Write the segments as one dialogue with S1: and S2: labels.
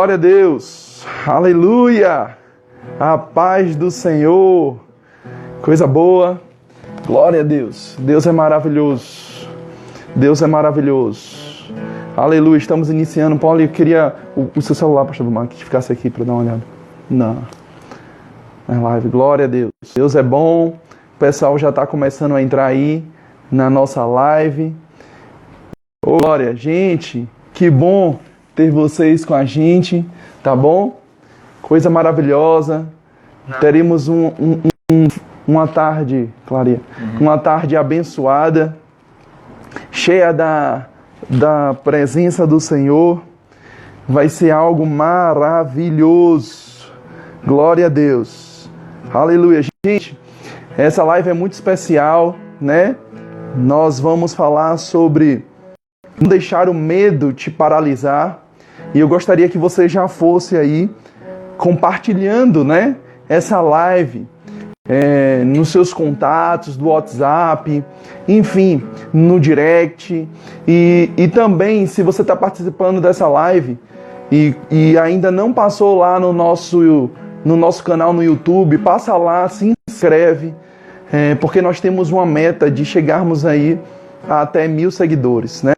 S1: Glória a Deus, aleluia, a paz do Senhor, coisa boa, glória a Deus, Deus é maravilhoso, Deus é maravilhoso, aleluia. Estamos iniciando. Paulo, eu queria o seu celular, pastor Vilmar, que ficasse aqui para dar uma olhada. Não, é live, glória a Deus, Deus é bom, o pessoal já está começando a entrar aí na nossa live. Oh, glória, gente, que bom ter vocês com a gente, tá bom? Coisa maravilhosa. Teremos uma tarde, Clarinha, uma tarde abençoada, cheia da presença do Senhor. Vai ser algo maravilhoso. Glória a Deus. Aleluia. Gente, essa live é muito especial, né? Nós vamos falar sobre não deixar o medo te paralisar. E eu gostaria que você já fosse aí compartilhando, né, essa live nos seus contatos do WhatsApp, enfim, no direct. E também, se você está participando dessa live e ainda não passou lá no nosso canal no YouTube, passa lá, se inscreve, porque nós temos uma meta de chegarmos aí a até 1000 seguidores, né?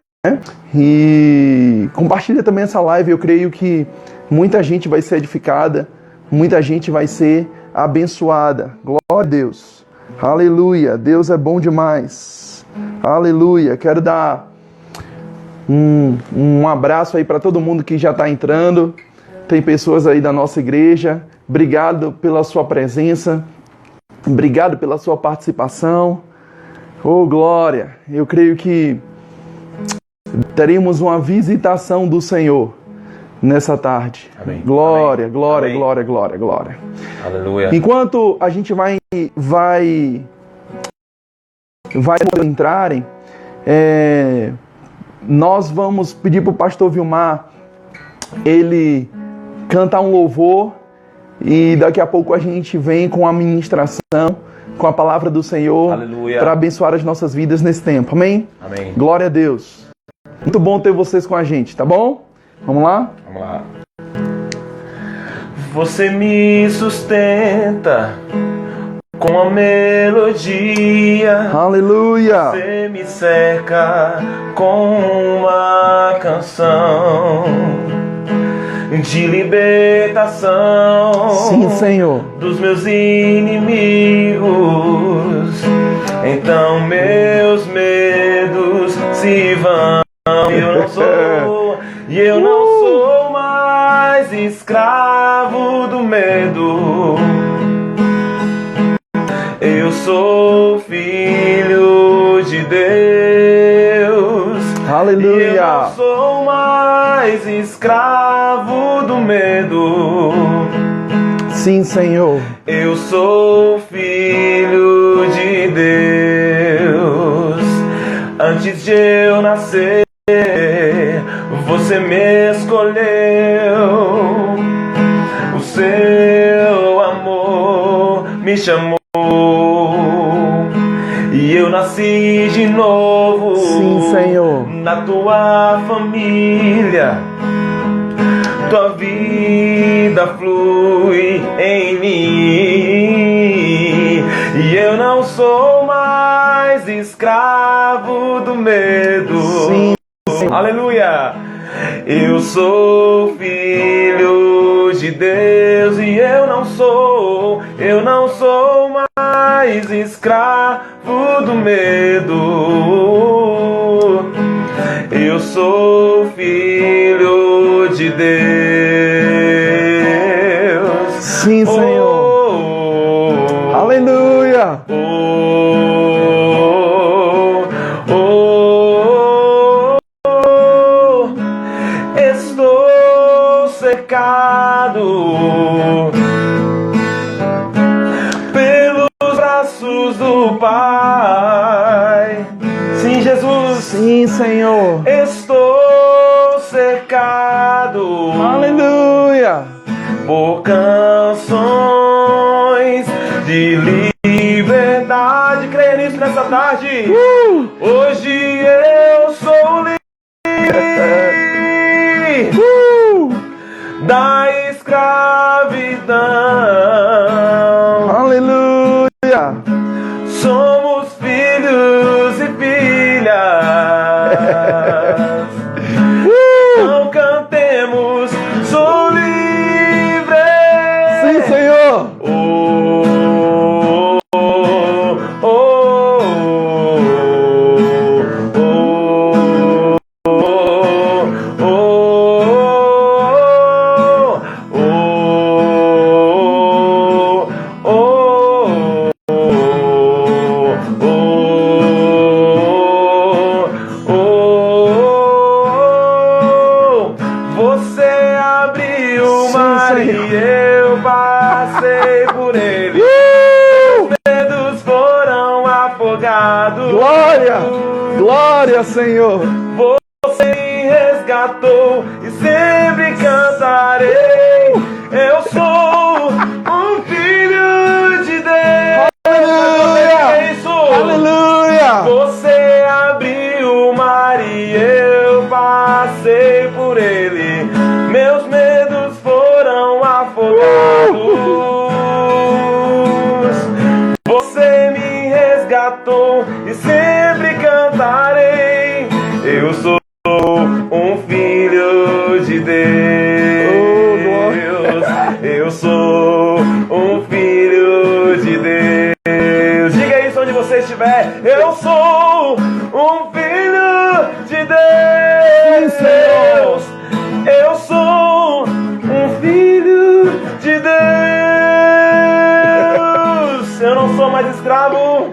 S1: E compartilha também essa live. Eu creio que muita gente vai ser edificada, muita gente vai ser abençoada. Glória a Deus, aleluia, Deus é bom demais, aleluia. Quero dar um abraço aí para todo mundo que já está entrando. Tem pessoas aí da nossa igreja. Obrigado pela sua presença, obrigado pela sua participação. Oh, glória, eu creio que teremos uma visitação do Senhor nessa tarde.
S2: Amém.
S1: Glória,
S2: Amém.
S1: glória,
S2: Amém.
S1: glória, glória, glória.
S2: Aleluia.
S1: Enquanto a gente vai entrarem, nós vamos pedir para o pastor Vilmar ele cantar um louvor e daqui a pouco a gente vem com a ministração, com a palavra do Senhor para abençoar as nossas vidas nesse tempo. Amém?
S2: Amém.
S1: Glória a Deus. Muito bom ter vocês com a gente, tá bom? Vamos lá?
S2: Vamos lá. Você me sustenta com a melodia.
S1: Aleluia.
S2: Você me cerca com uma canção de libertação.
S1: Sim, Senhor.
S2: Dos meus inimigos. Então meus medos se vão. Eu não sou mais escravo do medo. Eu sou filho de Deus.
S1: Aleluia.
S2: Eu não sou mais escravo do medo.
S1: Sim, Senhor.
S2: Eu sou filho de Deus. Antes de eu nascer, você me escolheu. O seu amor me chamou. E eu nasci de novo.
S1: Sim, Senhor.
S2: Na tua família. Tua vida flui em mim. E eu não sou mais escravo do medo.
S1: Sim.
S2: Aleluia! Eu sou filho de Deus e eu não sou mais escravo do medo. Eu sou filho de Deus.
S1: Sim, Senhor. Aleluia.
S2: Estou cercado pelos braços do Pai. Sim, Jesus.
S1: Sim, Senhor.
S2: Estou cercado.
S1: Aleluia.
S2: Por canções de liberdade. Creia nisso nessa tarde. Hoje eu sou livre. da escravidão.
S1: Aleluia!
S2: Somos filhos e filhas. Não cantemos, sou livre.
S1: Sim, Senhor!
S2: Oh, oh, oh, oh, oh, você abriu o mar e eu passei por ele. Meus medos foram afogados.
S1: Glória! Glória, Senhor!
S2: Você me resgatou e sempre cantarei. Eu sou um filho de Deus.
S1: Aleluia!
S2: Isso.
S1: Aleluia!
S2: Você abriu o mar e eu passei por ele. Meus medos foram afogados. Você me resgatou e sempre cantarei. Eu sou um filho de Deus. Eu sou um filho de Deus. Diga isso onde você estiver. Eu sou um filho de Deus. Eu sou um filho de Deus. Eu não sou mais escravo.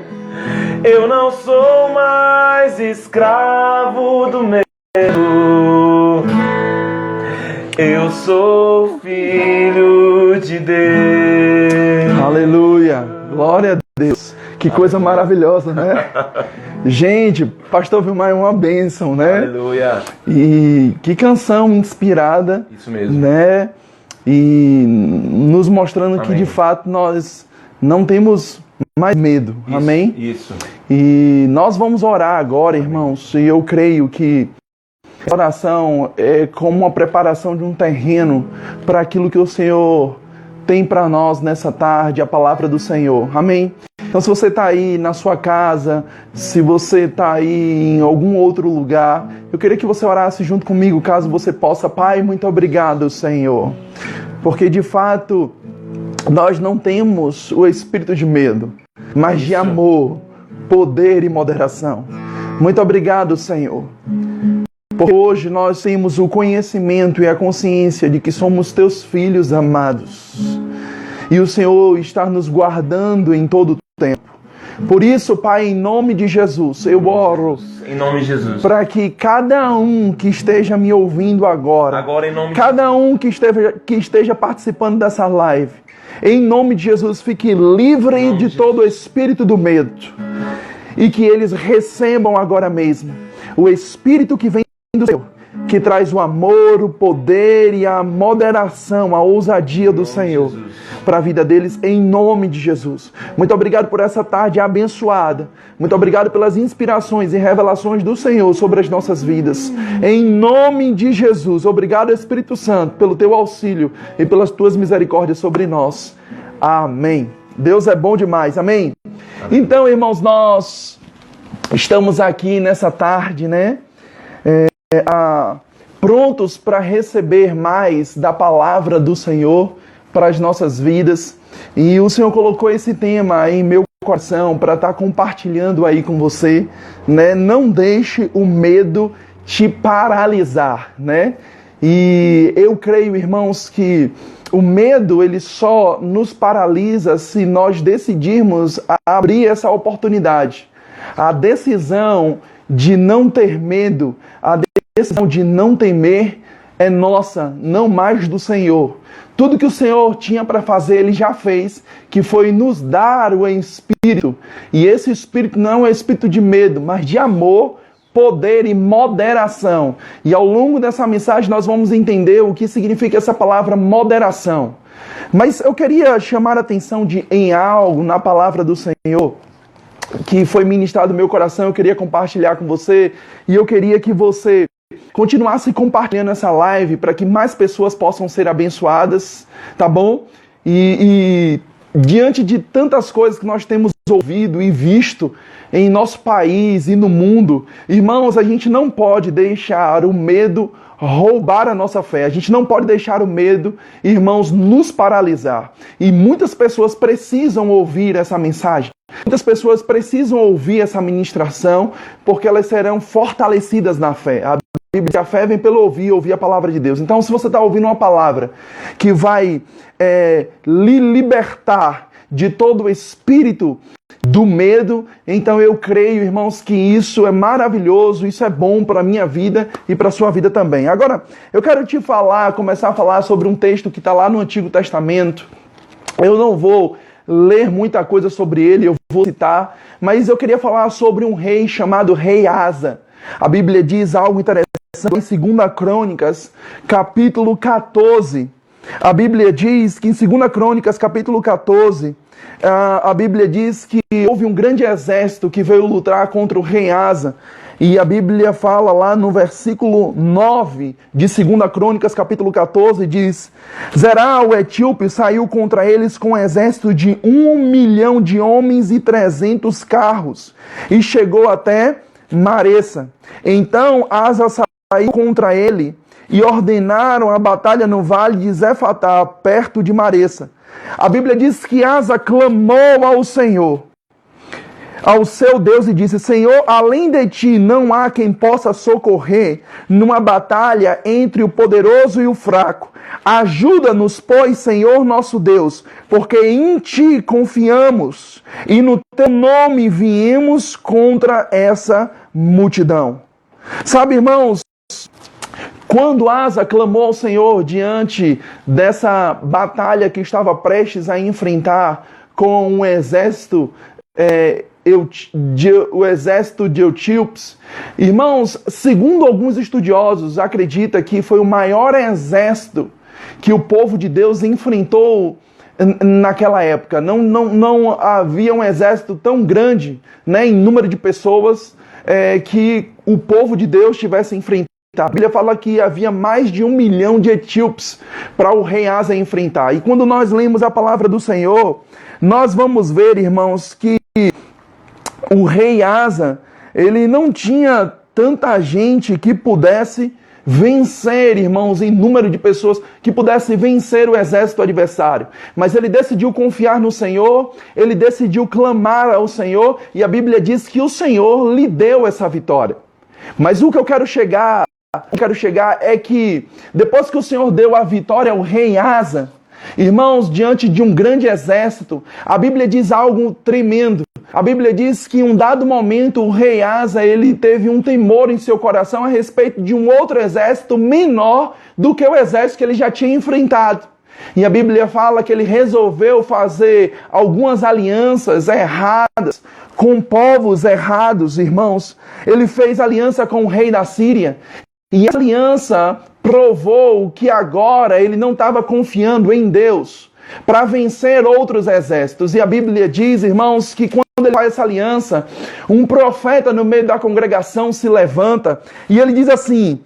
S2: Eu não sou mais escravo do medo. Eu sou filho de Deus.
S1: Aleluia! Glória a Deus! Que coisa maravilhosa, né? Gente, Pastor Vilmar é uma bênção, né?
S2: Aleluia.
S1: E que canção inspirada.
S2: Isso mesmo.
S1: Né? E nos mostrando que
S2: Amém.
S1: de fato nós não temos mais medo.
S2: Isso,
S1: Amém?
S2: Isso.
S1: E nós vamos orar agora, irmãos, e eu creio que a oração é como uma preparação de um terreno para aquilo que o Senhor tem para nós nessa tarde, a palavra do Senhor. Amém? Então, se você está aí na sua casa, se você está aí em algum outro lugar, eu queria que você orasse junto comigo, caso você possa. Pai, muito obrigado, Senhor, porque de fato nós não temos o espírito de medo, mas de amor, poder e moderação. Muito obrigado, Senhor, porque hoje nós temos o conhecimento e a consciência de que somos teus filhos amados. E o Senhor está nos guardando em todo o tempo. Por isso, Pai, em nome de Jesus, eu oro
S2: Em nome de Jesus.
S1: para que cada um que esteja me ouvindo agora,
S2: Em nome
S1: cada um que esteja participando dessa live, em nome de Jesus, fique livre de todo o espírito do medo. E que eles recebam agora mesmo o espírito que vem do Senhor, que traz o amor, o poder e a moderação, a ousadia do Senhor para a vida deles, em nome de Jesus. Muito obrigado por essa tarde abençoada. Muito obrigado pelas inspirações e revelações do Senhor sobre as nossas vidas. Em nome de Jesus. Obrigado, Espírito Santo, pelo teu auxílio e pelas tuas misericórdias sobre nós. Amém. Deus é bom demais. Amém? Então, irmãos, nós estamos aqui nessa tarde, né? Prontos para receber mais da palavra do Senhor para as nossas vidas. E o Senhor colocou esse tema em meu coração para estar compartilhando aí com você, né? Não deixe o medo te paralisar, né? E eu creio, irmãos, que o medo ele só nos paralisa se nós decidirmos abrir essa oportunidade. A decisão de não ter medo, a decisão de não temer é nossa, não mais do Senhor. Tudo que o Senhor tinha para fazer, Ele já fez, que foi nos dar o Espírito. E esse Espírito não é um Espírito de medo, mas de amor, poder e moderação. E ao longo dessa mensagem nós vamos entender o que significa essa palavra moderação. Mas eu queria chamar a atenção em algo na palavra do Senhor que foi ministrado no meu coração, eu queria compartilhar com você, e eu queria que você continuasse compartilhando essa live para que mais pessoas possam ser abençoadas, tá bom? E diante de tantas coisas que nós temos ouvido e visto em nosso país e no mundo, irmãos, a gente não pode deixar o medo roubar a nossa fé. A gente não pode deixar o medo, irmãos, nos paralisar. E muitas pessoas precisam ouvir essa mensagem. Muitas pessoas precisam ouvir essa ministração, porque elas serão fortalecidas na fé. A Bíblia diz que a fé vem pelo ouvir a palavra de Deus. Então, se você está ouvindo uma palavra que vai lhe libertar de todo o espírito do medo, então eu creio, irmãos, que isso é maravilhoso, isso é bom para a minha vida e para a sua vida também. Agora, eu quero começar a falar sobre um texto que está lá no Antigo Testamento. Eu não vou ler muita coisa sobre ele, eu vou citar, mas eu queria falar sobre um rei chamado Rei Asa. A Bíblia diz algo interessante em 2 Crônicas, capítulo 14. A Bíblia diz que em 2 Crônicas, capítulo 14, a Bíblia diz que houve um grande exército que veio lutar contra o rei Asa. E a Bíblia fala lá no versículo 9 de 2 Crônicas, capítulo 14, diz: Zerá, o etíope, saiu contra eles com um exército de 1 milhão de homens e 300 carros, e chegou até Maressa. Então Asa saiu contra ele, e ordenaram a batalha no vale de Zefatá, perto de Maressa. A Bíblia diz que Asa clamou ao Senhor, ao seu Deus, e disse: Senhor, além de ti não há quem possa socorrer numa batalha entre o poderoso e o fraco. Ajuda-nos, pois, Senhor nosso Deus, porque em ti confiamos e no teu nome viemos contra essa multidão. Sabe, irmãos, quando Asa clamou ao Senhor diante dessa batalha que estava prestes a enfrentar com um exército, o exército de etíopes, irmãos, segundo alguns estudiosos, acredita que foi o maior exército que o povo de Deus enfrentou naquela época. Não havia um exército tão grande, né, em número de pessoas que o povo de Deus tivesse enfrentado. A Bíblia fala que havia mais de 1 milhão de etíopes para o rei Asa enfrentar. E quando nós lemos a palavra do Senhor, nós vamos ver, irmãos, que o rei Asa, ele não tinha tanta gente que pudesse vencer, irmãos, em número de pessoas, que pudesse vencer o exército adversário. Mas ele decidiu confiar no Senhor, ele decidiu clamar ao Senhor, e a Bíblia diz que o Senhor lhe deu essa vitória. Mas o que eu quero chegar é que depois que o Senhor deu a vitória ao rei Asa, irmãos, diante de um grande exército, a Bíblia diz algo tremendo. A Bíblia diz que em um dado momento o rei Asa, ele teve um temor em seu coração a respeito de um outro exército menor do que o exército que ele já tinha enfrentado. E a Bíblia fala que ele resolveu fazer algumas alianças erradas com povos errados, irmãos. Ele fez aliança com o rei da Síria. E essa aliança provou que agora ele não estava confiando em Deus para vencer outros exércitos. E a Bíblia diz, irmãos, que quando ele faz essa aliança, um profeta no meio da congregação se levanta e ele diz assim,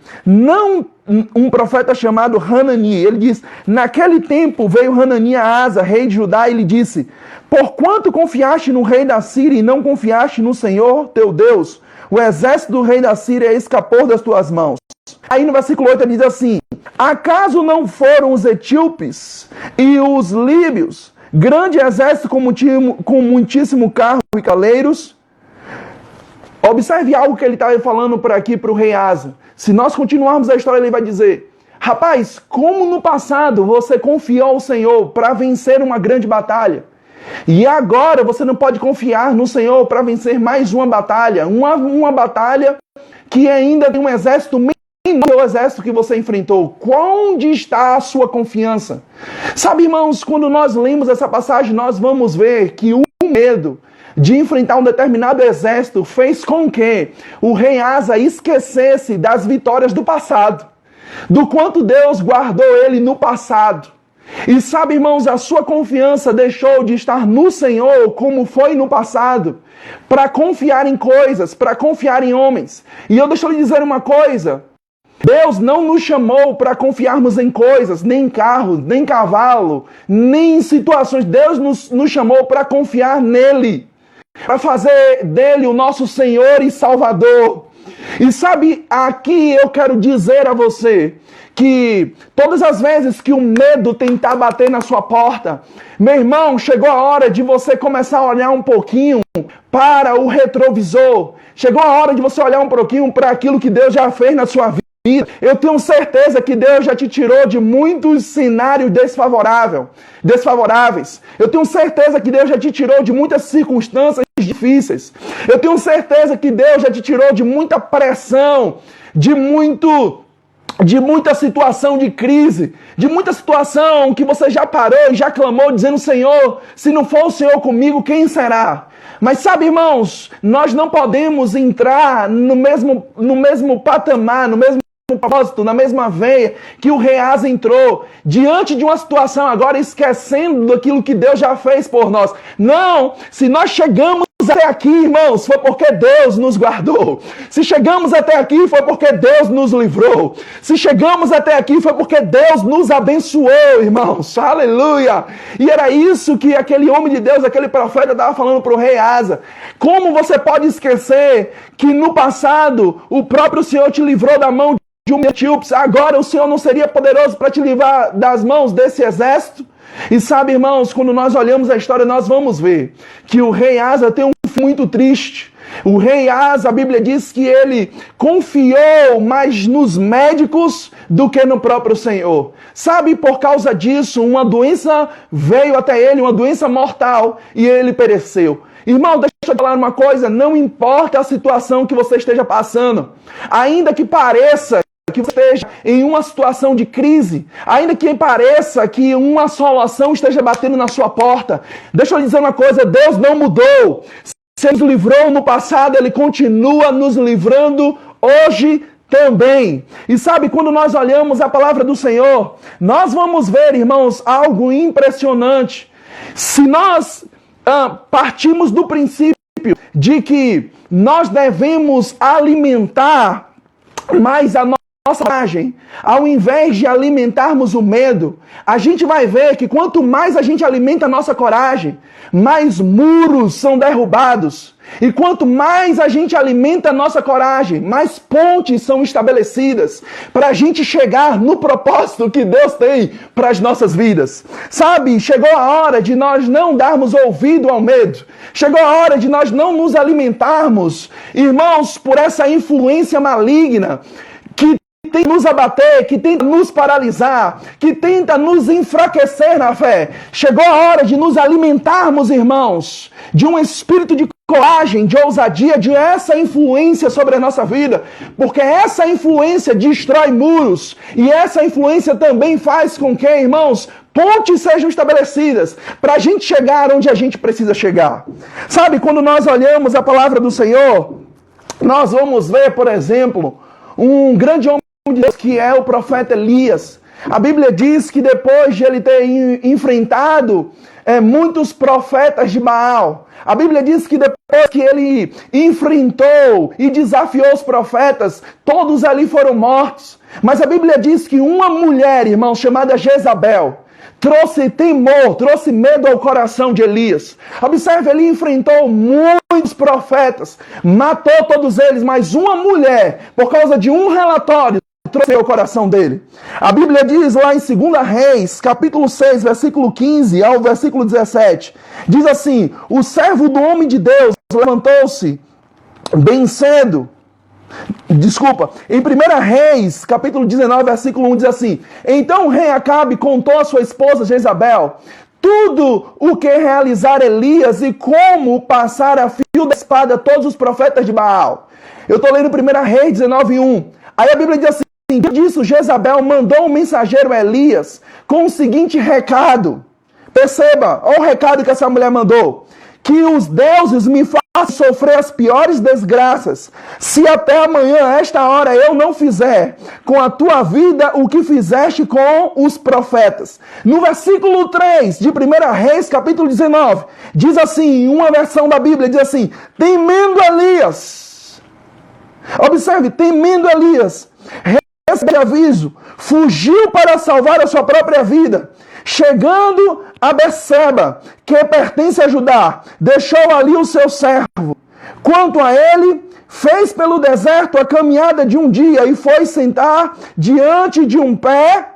S1: um profeta chamado Hanani, ele diz: naquele tempo veio Hanani a Asa, rei de Judá, e lhe disse: porquanto confiaste no rei da Síria e não confiaste no Senhor teu Deus, o exército do rei da Síria escapou das tuas mãos. Aí no versículo 8 ele diz assim: acaso não foram os etíopes e os líbios, grande exército com muitíssimo carro e caleiros? Observe algo que ele está falando por aqui para o rei Asa. Se nós continuarmos a história, ele vai dizer: rapaz, como no passado você confiou ao Senhor para vencer uma grande batalha, e agora você não pode confiar no Senhor para vencer mais uma batalha, uma batalha que ainda tem um exército menor do exército que você enfrentou. Onde está a sua confiança? Sabe, irmãos, quando nós lemos essa passagem, nós vamos ver que o medo de enfrentar um determinado exército fez com que o rei Asa esquecesse das vitórias do passado, do quanto Deus guardou ele no passado. E sabe, irmãos, a sua confiança deixou de estar no Senhor, como foi no passado, para confiar em coisas, para confiar em homens. E eu deixo lhe dizer uma coisa: Deus não nos chamou para confiarmos em coisas, nem em carro, nem em cavalo, nem em situações. Deus nos chamou para confiar nele, para fazer dele o nosso Senhor e Salvador. E sabe, aqui eu quero dizer a você que todas as vezes que o medo tentar bater na sua porta, meu irmão, chegou a hora de você começar a olhar um pouquinho para o retrovisor. Chegou a hora de você olhar um pouquinho para aquilo que Deus já fez na sua vida. Eu tenho certeza que Deus já te tirou de muitos cenários desfavoráveis. Eu tenho certeza que Deus já te tirou de muitas circunstâncias difíceis. Eu tenho certeza que Deus já te tirou de muita pressão, de muita situação de crise, de muita situação que você já parou e já clamou dizendo: Senhor, se não for o Senhor comigo, quem será? Mas sabe, irmãos, nós não podemos entrar no mesmo patamar, no mesmo propósito, na mesma veia que o rei Asa entrou, diante de uma situação agora esquecendo daquilo que Deus já fez por nós. Não, se nós chegamos até aqui, irmãos, foi porque Deus nos guardou. Se chegamos até aqui, foi porque Deus nos livrou. Se chegamos até aqui, foi porque Deus nos abençoou, irmãos. Aleluia! E era isso que aquele homem de Deus, aquele profeta, estava falando para o rei Asa. Como você pode esquecer que no passado o próprio Senhor te livrou da mão de um etíope? Agora o Senhor não seria poderoso para te livrar das mãos desse exército? E sabe, irmãos, quando nós olhamos a história, nós vamos ver que o rei Asa tem um fim muito triste. O rei Asa, a Bíblia diz que ele confiou mais nos médicos do que no próprio Senhor. Sabe, por causa disso, uma doença veio até ele, uma doença mortal, e ele pereceu. Irmão, deixa eu te falar uma coisa, não importa a situação que você esteja passando, ainda que pareça que você esteja em uma situação de crise, ainda que pareça que uma assolação esteja batendo na sua porta, deixa eu dizer uma coisa, Deus não mudou. Se Ele nos livrou no passado, Ele continua nos livrando hoje também. E sabe, quando nós olhamos a palavra do Senhor, nós vamos ver, irmãos, algo impressionante. Se nós partimos do princípio de que nós devemos alimentar mais a nossa coragem, ao invés de alimentarmos o medo, a gente vai ver que quanto mais a gente alimenta a nossa coragem, mais muros são derrubados. E quanto mais a gente alimenta a nossa coragem, mais pontes são estabelecidas para a gente chegar no propósito que Deus tem para as nossas vidas. Sabe, chegou a hora de nós não darmos ouvido ao medo. Chegou a hora de nós não nos alimentarmos, irmãos, por essa influência maligna que tenta nos abater, que tenta nos paralisar, que tenta nos enfraquecer na fé. Chegou a hora de nos alimentarmos, irmãos, de um espírito de coragem, de ousadia, de essa influência sobre a nossa vida, porque essa influência destrói muros, e essa influência também faz com que, irmãos, pontes sejam estabelecidas para a gente chegar onde a gente precisa chegar. Sabe, quando nós olhamos a palavra do Senhor, nós vamos ver, por exemplo, um grande homem de Deus que é o profeta Elias. A Bíblia diz que depois de ele ter enfrentado muitos profetas de Baal, a Bíblia diz que depois que ele enfrentou e desafiou os profetas, todos ali foram mortos. Mas a Bíblia diz que uma mulher, irmão, chamada Jezabel, trouxe temor, trouxe medo ao coração de Elias. Observe, ele enfrentou muitos profetas, matou todos eles, mas uma mulher, por causa de um relatório, trouxe ao coração dele. A Bíblia diz lá em 2 Reis, capítulo 6, versículo 15 ao versículo 17, diz assim: o servo do homem de Deus levantou-se bem cedo. Em 1 Reis, capítulo 19, versículo 1, diz assim: então o rei Acabe contou a sua esposa Jezabel tudo o que realizara Elias e como passar a fio da espada todos os profetas de Baal. Eu estou lendo 1 Reis 19, 1. Aí a Bíblia diz assim: disso Jezabel mandou um mensageiro a Elias com o seguinte recado. Perceba, olha o recado que essa mulher mandou: que os deuses me façam sofrer as piores desgraças, se até amanhã, a esta hora, eu não fizer com a tua vida o que fizeste com os profetas. No versículo 3 de 1 Reis, capítulo 19, diz assim, uma versão da Bíblia, diz assim: temendo Elias, observe, temendo Elias, esse aviso, fugiu para salvar a sua própria vida. Chegando a Berseba, que pertence a Judá, deixou ali o seu servo. Quanto a ele, fez pelo deserto a caminhada de um dia e foi sentar diante de um pé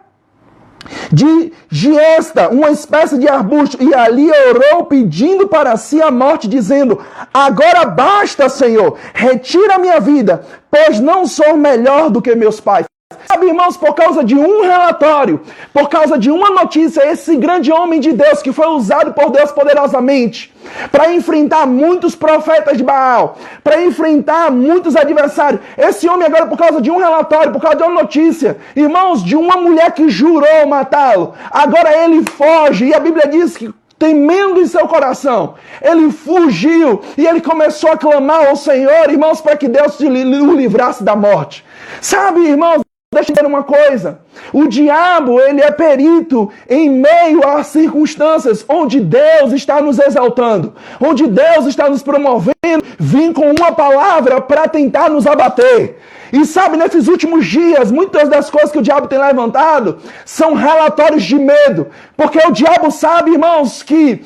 S1: de giesta, uma espécie de arbusto, e ali orou pedindo para si a morte, dizendo: agora basta, Senhor, retira a minha vida, pois não sou melhor do que meus pais. Sabe, irmãos, por causa de um relatório, por causa de uma notícia, esse grande homem de Deus que foi usado por Deus poderosamente para enfrentar muitos profetas de Baal, para enfrentar muitos adversários, esse homem agora, por causa de um relatório, por causa de uma notícia, irmãos, de uma mulher que jurou matá-lo, agora ele foge, e a Bíblia diz que temendo em seu coração, ele fugiu e ele começou a clamar ao Senhor, irmãos, para que Deus o livrasse da morte. Sabe, irmãos, deixa eu dizer uma coisa, o diabo, ele é perito em meio às circunstâncias onde Deus está nos exaltando, onde Deus está nos promovendo, vir com uma palavra para tentar nos abater. E sabe, nesses últimos dias, muitas das coisas que o diabo tem levantado são relatórios de medo, porque o diabo sabe, irmãos, que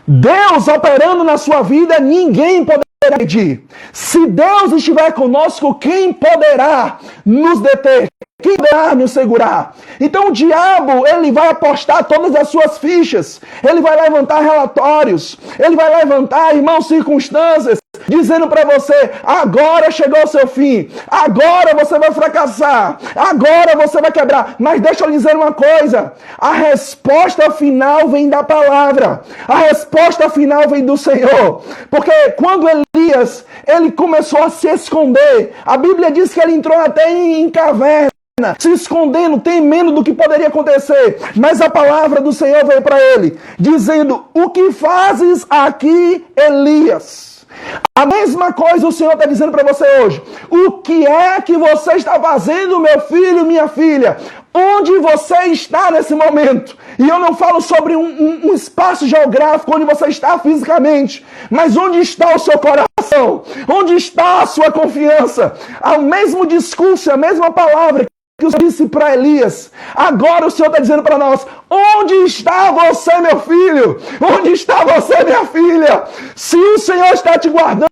S1: Deus operando na sua vida, ninguém poderá impedir. Se Deus estiver conosco, quem poderá nos deter? Quem poderá nos segurar? Então o diabo, ele vai apostar todas as suas fichas, ele vai levantar relatórios, ele vai levantar, irmãos, circunstâncias, dizendo para você: agora chegou o seu fim, agora você vai fracassar, agora você vai quebrar. Mas deixa eu lhe dizer uma coisa, a resposta final vem da palavra, a resposta final vem do Senhor, porque quando Elias, ele começou a se esconder, a Bíblia diz que ele entrou até em caverna, se escondendo, temendo do que poderia acontecer, mas a palavra do Senhor veio para ele, dizendo: o que fazes aqui, Elias? A mesma coisa o Senhor está dizendo para você hoje. O que é que você está fazendo, meu filho, minha filha? Onde você está nesse momento? E eu não falo sobre um espaço geográfico onde você está fisicamente, mas onde está o seu coração? Onde está a sua confiança? O mesmo discurso, a mesma palavra que o Senhor disse para Elias, agora o Senhor está dizendo para nós: onde está você, meu filho? Onde está você, minha filha? Se o Senhor está te guardando,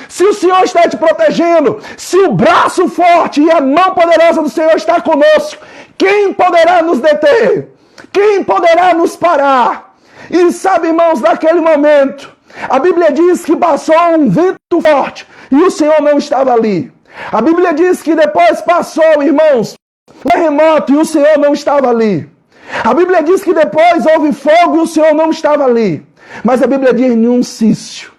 S1: se o Senhor está te protegendo, se o braço forte e a mão poderosa do Senhor está conosco, quem poderá nos deter? Quem poderá nos parar? E sabe, irmãos, naquele momento, a Bíblia diz que passou um vento forte e o Senhor não estava ali. A Bíblia diz que depois passou, irmãos, um terremoto e o Senhor não estava ali. A Bíblia diz que depois houve fogo e o Senhor não estava ali. Mas a Bíblia diz em um cício,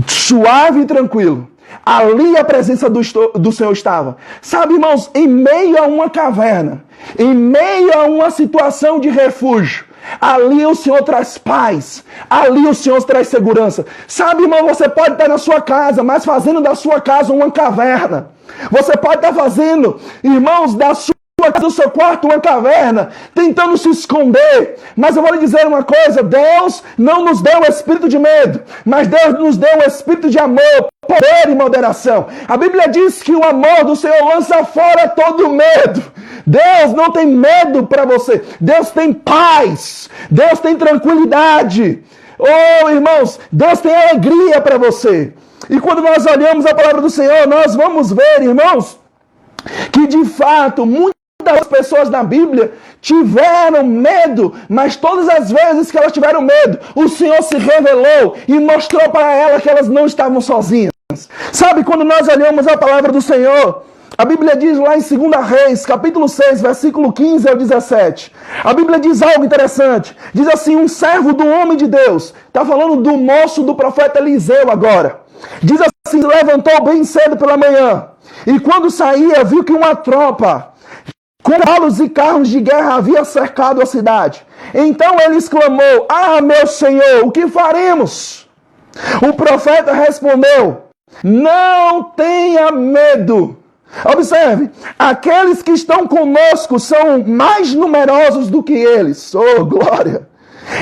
S1: suave e tranquilo, ali a presença do Senhor estava. Sabe, irmãos, em meio a uma caverna, em meio a uma situação de refúgio, ali o Senhor traz paz, ali o Senhor traz segurança. Sabe, irmão, você pode estar na sua casa, mas fazendo da sua casa uma caverna. Você pode estar fazendo, irmãos, do seu quarto uma caverna, tentando se esconder. Mas eu vou lhe dizer uma coisa: Deus não nos deu o espírito de medo, mas Deus nos deu o espírito de amor, poder e moderação. A Bíblia diz que o amor do Senhor lança fora todo medo. Deus não tem medo para você, Deus tem paz, Deus tem tranquilidade. Oh, irmãos, Deus tem alegria para você. E quando nós olhamos a palavra do Senhor, nós vamos ver, irmãos, que de fato muitas pessoas na Bíblia tiveram medo, mas todas as vezes que elas tiveram medo, o Senhor se revelou e mostrou para elas que elas não estavam sozinhas. Sabe, quando nós olhamos a palavra do Senhor, a Bíblia diz lá em 2 Reis, capítulo 6, versículo 15 ao 17. A Bíblia diz algo interessante. Diz assim: um servo do homem de Deus, está falando do moço do profeta Eliseu agora. Diz assim: levantou bem cedo pela manhã, e quando saía, viu que uma tropa com cavalos e carros de guerra havia cercado a cidade. Então ele exclamou: ah, meu Senhor, o que faremos? O profeta respondeu: não tenha medo. Observe, aqueles que estão conosco são mais numerosos do que eles. Oh, glória!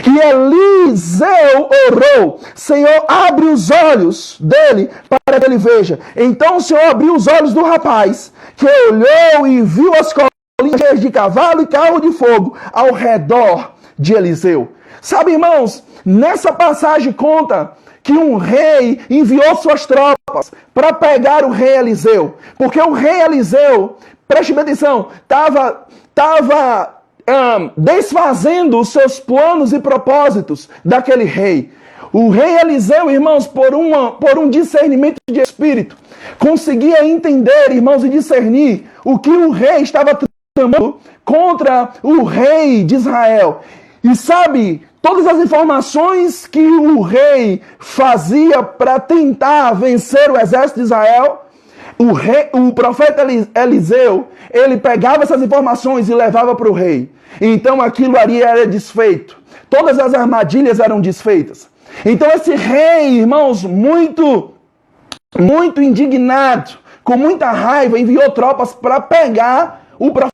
S1: E Eliseu orou: Senhor, abre os olhos dele para que ele veja. Então o Senhor abriu os olhos do rapaz, que olhou e viu as colinas de cavalo e carro de fogo ao redor de Eliseu. Sabe, irmãos, nessa passagem conta que um rei enviou suas tropas para pegar o rei Eliseu. Porque o rei Eliseu, preste bem atenção, estava desfazendo os seus planos e propósitos daquele rei. O rei Eliseu, irmãos, por um discernimento de espírito, conseguia entender, irmãos, e discernir o que o rei estava tramando contra o rei de Israel. E sabe, todas as informações que o rei fazia para tentar vencer o exército de Israel, o profeta Eliseu, ele pegava essas informações e levava para o rei. Então aquilo ali era desfeito. Todas as armadilhas eram desfeitas. Então esse rei, irmãos, muito indignado, com muita raiva, enviou tropas para pegar o profeta.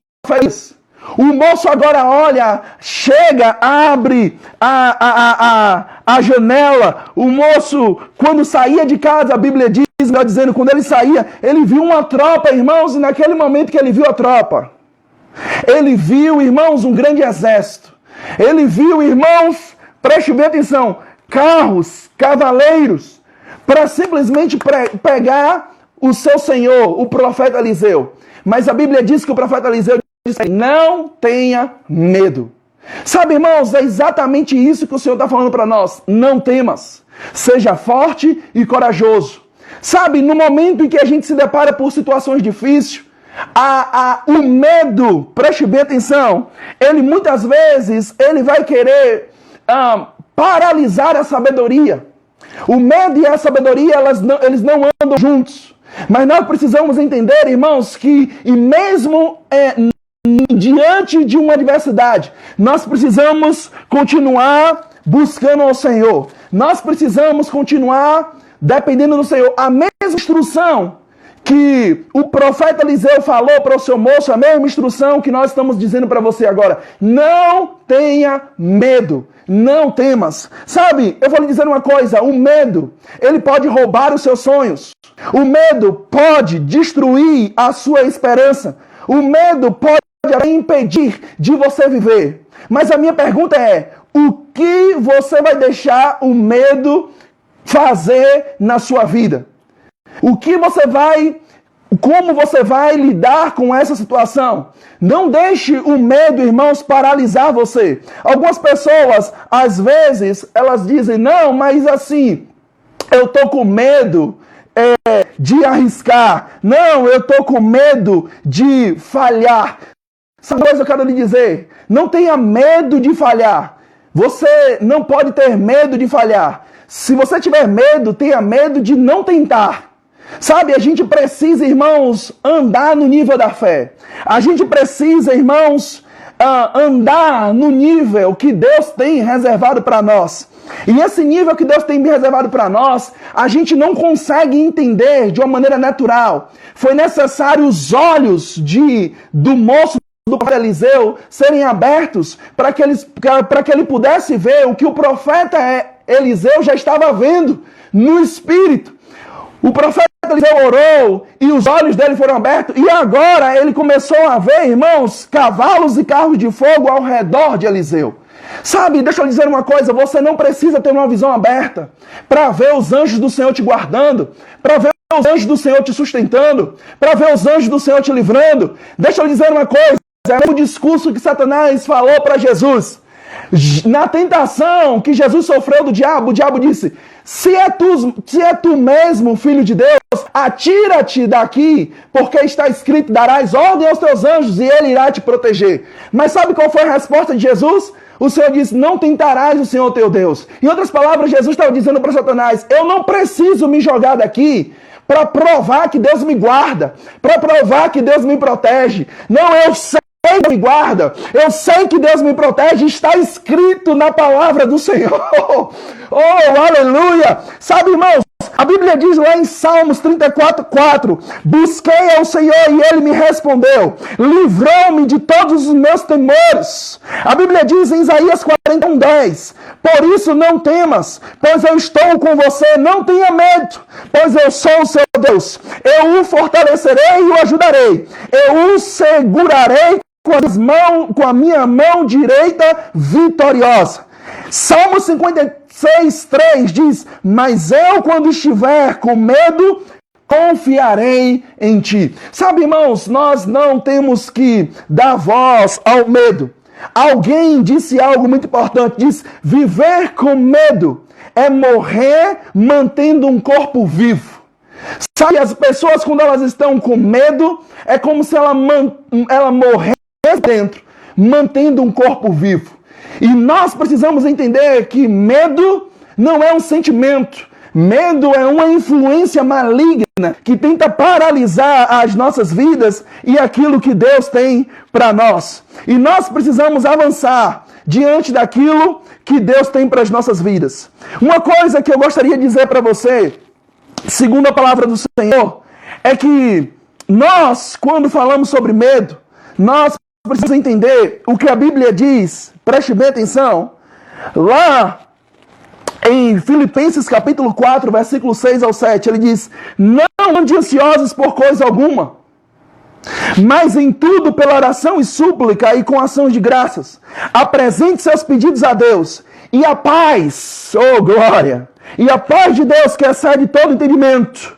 S1: O moço agora olha, chega, abre a janela. O moço, quando saía de casa, a Bíblia diz, dizendo, quando ele saía, ele viu uma tropa, irmãos, e naquele momento que ele viu a tropa, ele viu, irmãos, um grande exército. Ele viu, irmãos, preste bem atenção, carros, cavaleiros, para simplesmente pegar o seu senhor, o profeta Eliseu. Mas a Bíblia diz que o profeta Eliseu disse: não tenha medo. Sabe, irmãos, é exatamente isso que o Senhor está falando para nós. Não temas. Seja forte e corajoso. Sabe, no momento em que a gente se depara por situações difíceis, o medo, preste bem atenção, ele muitas vezes ele vai querer paralisar a sabedoria. O medo e a sabedoria, eles não andam juntos. Mas nós precisamos entender, irmãos, que e mesmo diante de uma adversidade, nós precisamos continuar buscando ao Senhor. Nós precisamos continuar dependendo do Senhor. A mesma instrução que o profeta Eliseu falou para o seu moço, a mesma instrução que nós estamos dizendo para você agora. Não tenha medo. Não temas. Sabe, eu vou lhe dizer uma coisa. O medo, ele pode roubar os seus sonhos. O medo pode destruir a sua esperança. O medo pode impedir de você viver. Mas a minha pergunta é: o que você vai deixar o medo fazer na sua vida? Como você vai lidar com essa situação? Não deixe o medo, irmãos, paralisar você. Algumas pessoas, às vezes, elas dizem: não, mas assim, eu tô com medo de arriscar. Não, eu tô com medo de falhar. Sabe uma coisa que eu quero lhe dizer? Não tenha medo de falhar. Você não pode ter medo de falhar. Se você tiver medo, tenha medo de não tentar. Sabe, a gente precisa, irmãos, andar no nível da fé. A gente precisa, irmãos, andar no nível que Deus tem reservado para nós. E esse nível que Deus tem reservado para nós, a gente não consegue entender de uma maneira natural. Foi necessário os olhos do moço do profeta Eliseu serem abertos para que ele pudesse ver o que o profeta Eliseu já estava vendo no Espírito. O profeta Eliseu orou e os olhos dele foram abertos, e agora ele começou a ver, irmãos, cavalos e carros de fogo ao redor de Eliseu. Sabe, deixa eu dizer uma coisa, você não precisa ter uma visão aberta para ver os anjos do Senhor te guardando, para ver os anjos do Senhor te sustentando, para ver os anjos do Senhor te livrando. Deixa eu dizer uma coisa, é o discurso que Satanás falou para Jesus. Na tentação que Jesus sofreu do diabo, o diabo disse: se é tu mesmo, filho de Deus, atira-te daqui, porque está escrito: darás ordem aos teus anjos e ele irá te proteger. Mas sabe qual foi a resposta de Jesus? O Senhor disse: não tentarás o Senhor teu Deus. Em outras palavras, Jesus estava dizendo para Satanás: eu não preciso me jogar daqui para provar que Deus me guarda, para provar que Deus me protege. Não, eu sei que Deus me guarda, eu sei que Deus me protege, está escrito na palavra do Senhor. Oh, aleluia! Sabe, irmãos, a Bíblia diz lá em Salmos 34:4: busquei ao Senhor e Ele me respondeu, livrou-me de todos os meus temores. A Bíblia diz em Isaías 41:10: por isso não temas, pois eu estou com você, não tenha medo, pois eu sou o seu Deus. Eu o fortalecerei e o ajudarei, eu o segurarei com a minha mão direita vitoriosa. Salmo 56:3 diz: mas eu, quando estiver com medo, confiarei em ti. Sabe, irmãos, nós não temos que dar voz ao medo. Alguém disse algo muito importante, diz: viver com medo é morrer mantendo um corpo vivo. Sabe, as pessoas, quando elas estão com medo, é como se ela morresse dentro, mantendo um corpo vivo. E nós precisamos entender que medo não é um sentimento. Medo é uma influência maligna que tenta paralisar as nossas vidas e aquilo que Deus tem para nós. E nós precisamos avançar diante daquilo que Deus tem para as nossas vidas. Uma coisa que eu gostaria de dizer para você, segundo a palavra do Senhor, é que nós, quando falamos sobre medo, nós precisamos entender o que a Bíblia diz. Preste bem atenção. Lá em Filipenses capítulo 4, versículo 6 ao 7, ele diz: não ande ansiosos por coisa alguma, mas em tudo pela oração e súplica e com ações de graças, apresente seus pedidos a Deus, e a paz, oh glória, e a paz de Deus que excede todo entendimento,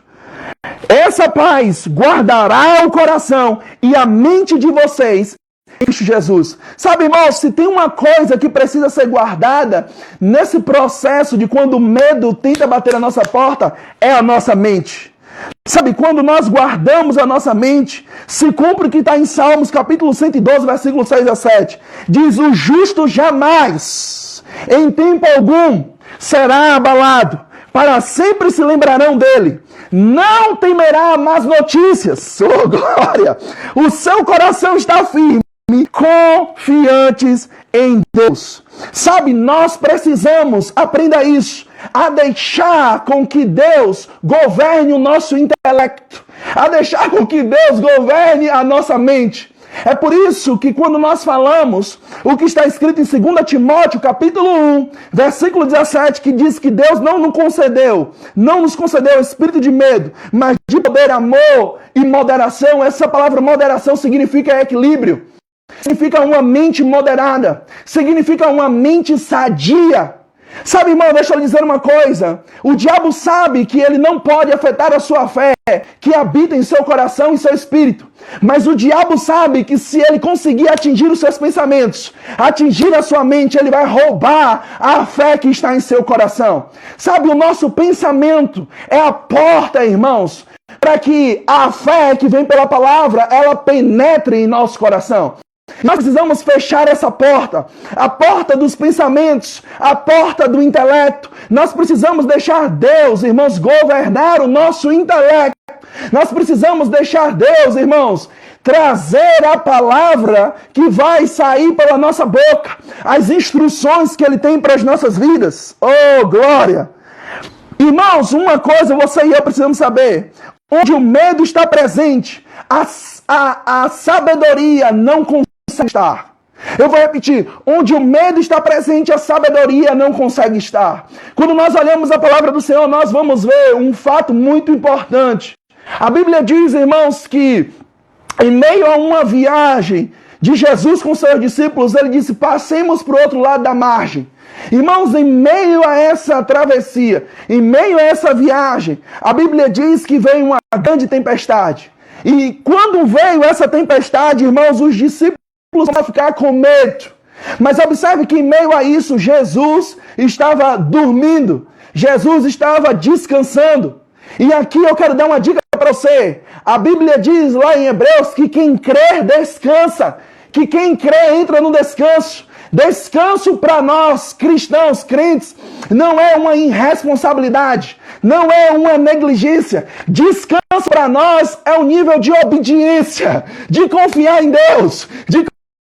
S1: essa paz guardará o coração e a mente de vocês em Cristo Jesus. Sabe, irmãos, se tem uma coisa que precisa ser guardada nesse processo de quando o medo tenta bater na nossa porta, é a nossa mente. Sabe, quando nós guardamos a nossa mente, se cumpre o que está em Salmos capítulo 112, versículo 6 a 7. Diz: o justo jamais, em tempo algum, será abalado, para sempre se lembrarão dele. Não temerá más notícias, oh glória! O seu coração está firme, confiantes em Deus. Sabe, nós precisamos, aprenda isso, a deixar com que Deus governe o nosso intelecto, a deixar com que Deus governe a nossa mente. É por isso que quando nós falamos o que está escrito em 2 Timóteo, capítulo 1, versículo 17, que diz que Deus não nos concedeu espírito de medo, mas de poder, amor e moderação. Essa palavra moderação significa equilíbrio, significa uma mente moderada, significa uma mente sadia. Sabe, irmão, deixa eu lhe dizer uma coisa. O diabo sabe que ele não pode afetar a sua fé, que habita em seu coração e seu espírito. Mas o diabo sabe que se ele conseguir atingir os seus pensamentos, atingir a sua mente, ele vai roubar a fé que está em seu coração. Sabe, o nosso pensamento é a porta, irmãos, para que a fé que vem pela palavra, ela penetre em nosso coração. Nós precisamos fechar essa porta, a porta dos pensamentos, a porta do intelecto. Nós precisamos deixar Deus, irmãos, governar o nosso intelecto. Nós precisamos deixar Deus, irmãos, trazer a palavra que vai sair pela nossa boca, as instruções que Ele tem para as nossas vidas. Oh, glória! Irmãos, uma coisa você e eu precisamos saber: onde o medo está presente, a sabedoria não consegue estar. Eu vou repetir: onde o medo está presente, a sabedoria não consegue estar. Quando nós olhamos a palavra do Senhor, nós vamos ver um fato muito importante. A Bíblia diz, irmãos, que em meio a uma viagem de Jesus com seus discípulos, ele disse: passemos para o outro lado da margem. Irmãos, em meio a essa travessia, em meio a essa viagem, a Bíblia diz que veio uma grande tempestade. E quando veio essa tempestade, irmãos, os discípulos vão ficar com medo. Mas observe que em meio a isso, Jesus estava dormindo. Jesus estava descansando. E aqui eu quero dar uma dica para você. A Bíblia diz lá em Hebreus que quem crê descansa. Que quem crê entra no descanso. Descanso para nós, cristãos, crentes, não é uma irresponsabilidade, não é uma negligência. Descanso para nós é um nível de obediência, de confiar em Deus, de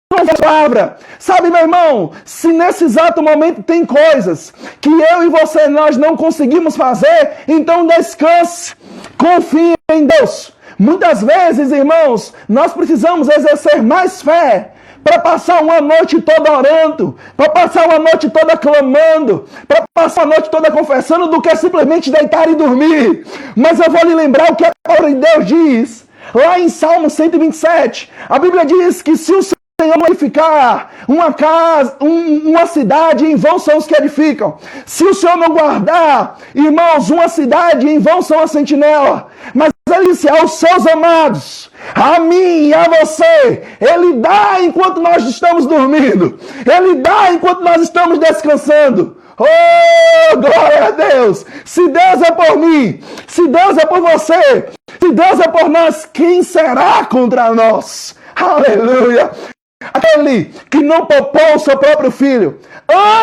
S1: confiar na palavra. Sabe, meu irmão, se nesse exato momento tem coisas que eu e você nós não conseguimos fazer, então descanse, confie em Deus. Muitas vezes, irmãos, nós precisamos exercer mais fé para passar uma noite toda orando, para passar uma noite toda clamando, para passar a noite toda confessando, do que simplesmente deitar e dormir. Mas eu vou lhe lembrar o que a palavra de Deus diz. Lá em Salmo 127, a Bíblia diz que se o Senhor não edificar uma casa, uma cidade, em vão são os que edificam. Se o Senhor não guardar, irmãos, uma cidade, em vão são a sentinela. Mas Ele disse aos seus amados, a mim e a você, Ele dá enquanto nós estamos dormindo. Ele dá enquanto nós estamos descansando. Oh, glória a Deus! Se Deus é por mim, se Deus é por você, se Deus é por nós, quem será contra nós? Aleluia! Aquele que não poupou o seu próprio filho,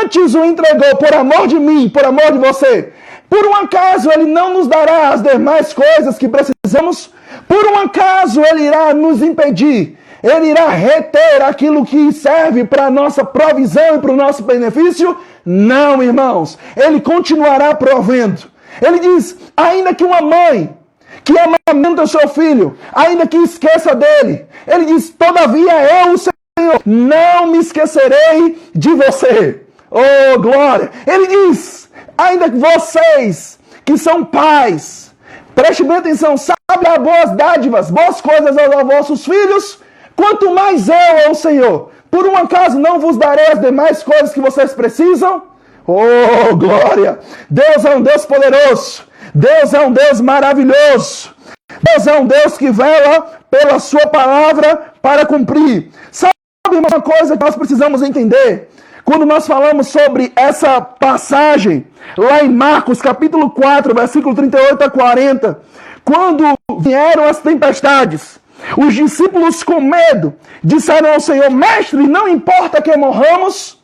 S1: antes o entregou por amor de mim, por amor de você. Por um acaso Ele não nos dará as demais coisas que precisamos? Por um acaso Ele irá nos impedir? Ele irá reter aquilo que serve para a nossa provisão e para o nosso benefício? Não, irmãos. Ele continuará provendo. Ele diz, ainda que uma mãe que amamenta o seu filho, ainda que esqueça dele, Ele diz, todavia eu, o Senhor, não me esquecerei de você. Oh, glória! Ele diz, ainda que vocês, que são pais, prestem bem atenção, sabem dar boas dádivas, boas coisas aos vossos filhos, quanto mais eu, o Senhor, por um acaso não vos darei as demais coisas que vocês precisam? Oh, glória! Deus é um Deus poderoso. Deus é um Deus maravilhoso. Deus é um Deus que vela pela sua palavra para cumprir. Sabe uma coisa que nós precisamos entender? Quando nós falamos sobre essa passagem, lá em Marcos capítulo 4, versículo 38 a 40, quando vieram as tempestades, os discípulos com medo disseram ao Senhor, mestre, não importa que morramos.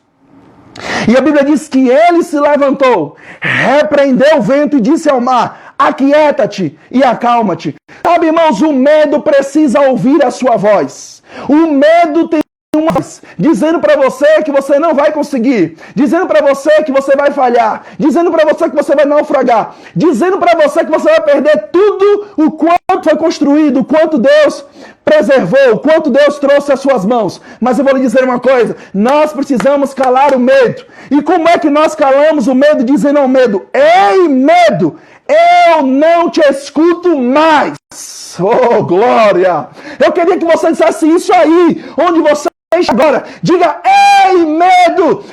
S1: E a Bíblia diz que ele se levantou, repreendeu o vento e disse ao mar, aquieta-te e acalma-te. Sabe, irmãos, o medo precisa ouvir a sua voz. O medo tem uma voz dizendo para você que você não vai conseguir, dizendo para você que você vai falhar, dizendo para você que você vai naufragar, dizendo para você que você vai perder tudo o quanto foi construído, o quanto Deus preservou, o quanto Deus trouxe às suas mãos. Mas eu vou lhe dizer uma coisa, nós precisamos calar o medo. E como é que nós calamos o medo dizendo ao medo, ei medo, eu não te escuto mais. Oh, glória! Eu queria que você dissesse isso aí, onde você está agora. Diga, ei medo,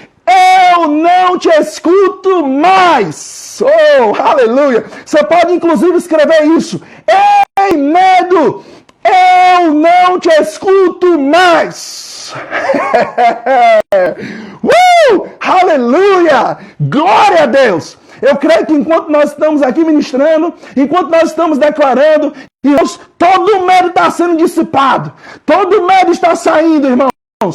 S1: eu não te escuto mais. Oh, aleluia! Você pode inclusive escrever isso. Ei medo, eu não te escuto mais. Aleluia! Glória a Deus! Eu creio que enquanto nós estamos aqui ministrando, enquanto nós estamos declarando, irmãos, todo medo está sendo dissipado. Todo medo está saindo, irmãos.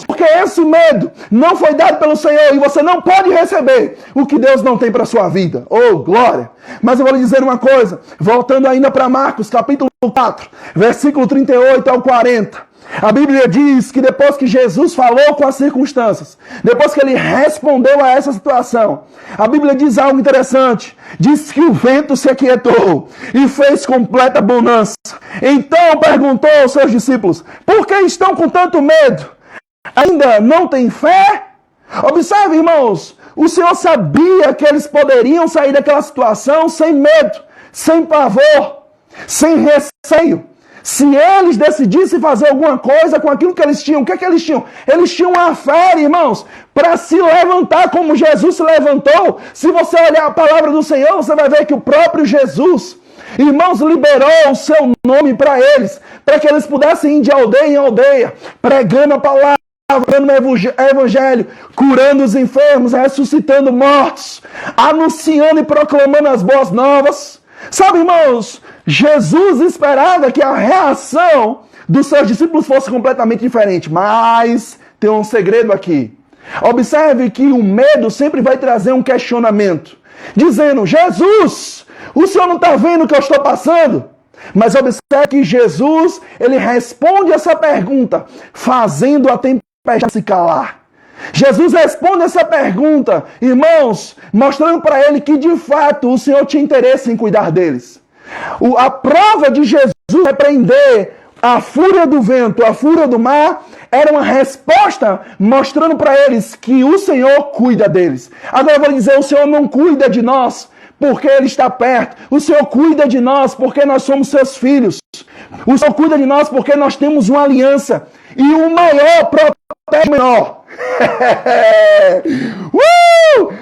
S1: Porque esse medo não foi dado pelo Senhor e você não pode receber o que Deus não tem para a sua vida. Oh, glória! Mas eu vou lhe dizer uma coisa, voltando ainda para Marcos, capítulo 4, versículo 38 ao 40. A Bíblia diz que depois que Jesus falou com as circunstâncias, depois que ele respondeu a essa situação, a Bíblia diz algo interessante. Diz que o vento se aquietou e fez completa bonança. Então perguntou aos seus discípulos, por que estão com tanto medo? Ainda não têm fé? Observe, irmãos, o Senhor sabia que eles poderiam sair daquela situação sem medo, sem pavor, sem receio. Se eles decidissem fazer alguma coisa com aquilo que eles tinham, o que é que eles tinham? Eles tinham a fé, irmãos, para se levantar como Jesus se levantou. Se você olhar a palavra do Senhor, você vai ver que o próprio Jesus, irmãos, liberou o seu nome para eles, para que eles pudessem ir de aldeia em aldeia, pregando a palavra, pregando o evangelho, curando os enfermos, ressuscitando mortos, anunciando e proclamando as boas novas. Sabe, irmãos, Jesus esperava que a reação dos seus discípulos fosse completamente diferente, mas tem um segredo aqui. Observe que o medo sempre vai trazer um questionamento, dizendo, Jesus, o Senhor não está vendo o que eu estou passando? Mas observe que Jesus, ele responde essa pergunta, fazendo a tempestade se calar. Jesus responde essa pergunta, irmãos, mostrando para ele que de fato o Senhor tinha interesse em cuidar deles. A prova de Jesus repreender a fúria do vento, a fúria do mar, era uma resposta mostrando para eles que o Senhor cuida deles. Agora eu vou dizer, o Senhor não cuida de nós porque Ele está perto. O Senhor cuida de nós porque nós somos seus filhos. O Senhor cuida de nós porque nós temos uma aliança. E o maior protege o menor.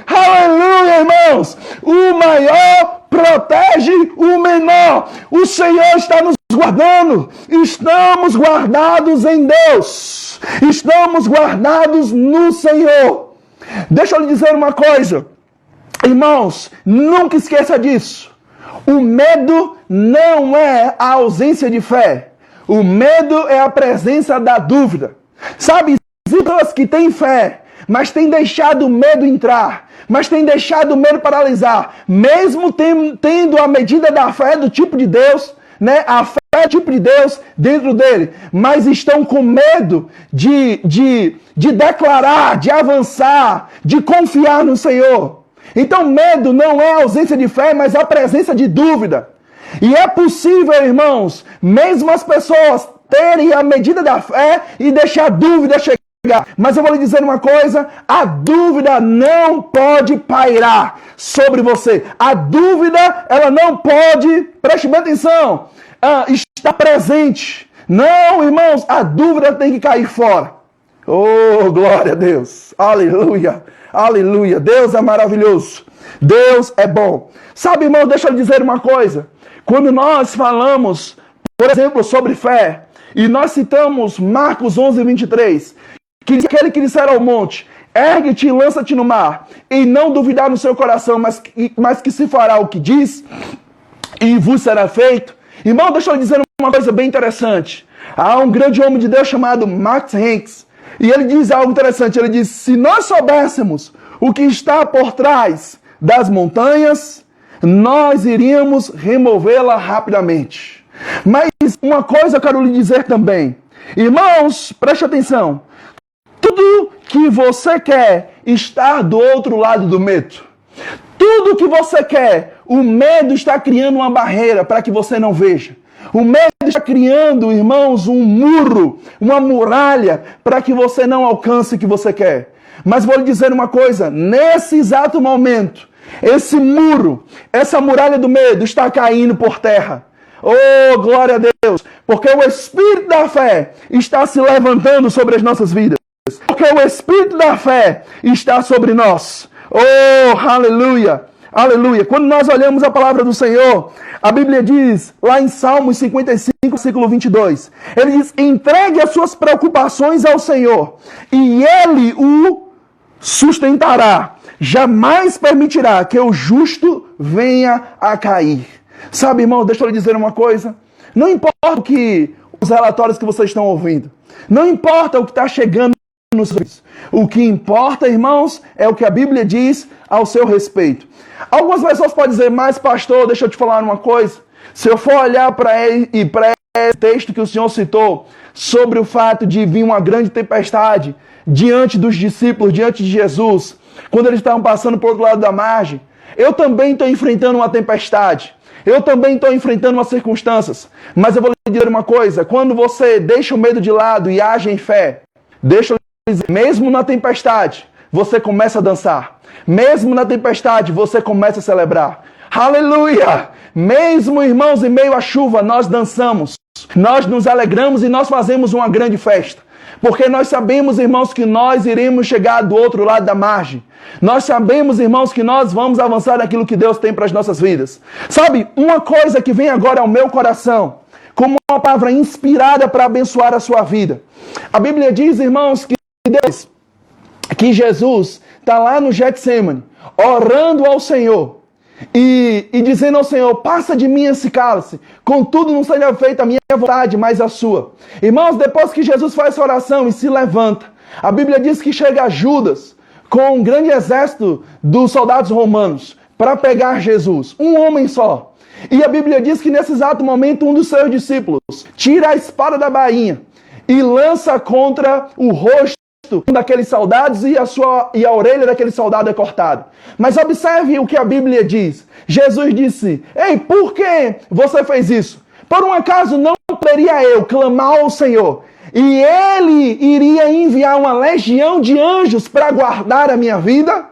S1: Aleluia, irmãos! O maior protege o menor. O Senhor está nos guardando. Estamos guardados em Deus. Estamos guardados no Senhor. Deixa eu lhe dizer uma coisa. Irmãos, nunca esqueça disso. O medo não é a ausência de fé. O medo é a presença da dúvida. Sabe, existem pessoas que têm fé, mas têm deixado o medo entrar, mas têm deixado o medo paralisar, mesmo tendo a medida da fé do tipo de Deus, né? A fé do tipo de Deus dentro dele, mas estão com medo de declarar, de avançar, de confiar no Senhor. Então, medo não é a ausência de fé, mas a presença de dúvida. E é possível, irmãos, mesmo as pessoas terem a medida da fé e deixar a dúvida chegar. Mas eu vou lhe dizer uma coisa, a dúvida não pode pairar sobre você. A dúvida, ela não pode, preste bem atenção, estar presente. Não, irmãos, a dúvida tem que cair fora. Oh, glória a Deus. Aleluia. Aleluia. Deus é maravilhoso. Deus é bom. Sabe, irmão, deixa eu dizer uma coisa. Quando nós falamos, por exemplo, sobre fé, e nós citamos Marcos 11, 23, que diz aquele que disser ao monte, ergue-te e lança-te no mar, e não duvidar no seu coração, mas que se fará o que diz, e vos será feito. Irmão, deixa eu lhe dizer uma coisa bem interessante. Há um grande homem de Deus chamado Max Hanks, e ele diz algo interessante. Ele diz, se nós soubéssemos o que está por trás das montanhas, nós iríamos removê-la rapidamente. Mas uma coisa eu quero lhe dizer também. Irmãos, preste atenção. Tudo que você quer está do outro lado do medo. Tudo que você quer, o medo está criando uma barreira para que você não veja. O medo está criando, irmãos, um muro, uma muralha para que você não alcance o que você quer. Mas vou lhe dizer uma coisa, nesse exato momento, esse muro, essa muralha do medo está caindo por terra. Oh, glória a Deus! Porque o Espírito da fé está se levantando sobre as nossas vidas. Porque o Espírito da fé está sobre nós. Oh, aleluia! Aleluia! Quando nós olhamos a palavra do Senhor, a Bíblia diz, lá em Salmos 55, versículo 22, ele diz, entregue as suas preocupações ao Senhor, e Ele o sustentará. Jamais permitirá que o justo venha a cair. Sabe, irmão, deixa eu lhe dizer uma coisa. Não importa os relatórios que vocês estão ouvindo. Não importa o que está chegando nos ouvidos. O que importa, irmãos, é o que a Bíblia diz ao seu respeito. Algumas pessoas podem dizer, mas pastor, deixa eu te falar uma coisa. Se eu for olhar para esse texto que o Senhor citou, sobre o fato de vir uma grande tempestade diante dos discípulos, diante de Jesus, quando eles estavam passando para o outro lado da margem, eu também estou enfrentando uma tempestade. Eu também estou enfrentando umas circunstâncias. Mas eu vou lhe dizer uma coisa. Quando você deixa o medo de lado e age em fé, deixa eu lhe dizer, mesmo na tempestade, você começa a dançar. Mesmo na tempestade, você começa a celebrar. Aleluia! Mesmo, irmãos, em meio à chuva, nós dançamos. Nós nos alegramos e nós fazemos uma grande festa. Porque nós sabemos, irmãos, que nós iremos chegar do outro lado da margem. Nós sabemos, irmãos, que nós vamos avançar naquilo que Deus tem para as nossas vidas. Sabe, uma coisa que vem agora ao meu coração, como uma palavra inspirada para abençoar a sua vida. A Bíblia diz, irmãos, que Jesus está lá no Getsemane, orando ao Senhor. E dizendo ao Senhor, passa de mim esse cálice, contudo não seja feita a minha vontade, mas a sua. Irmãos, depois que Jesus faz essa oração e se levanta, a Bíblia diz que chega Judas com um grande exército dos soldados romanos para pegar Jesus, um homem só. E a Bíblia diz que nesse exato momento um dos seus discípulos tira a espada da bainha e lança contra o rosto daqueles soldados e a orelha daquele soldado é cortada. Mas observe o que a Bíblia diz. Jesus disse, ei, por que você fez isso? Por um acaso não poderia eu clamar ao Senhor e Ele iria enviar uma legião de anjos para guardar a minha vida?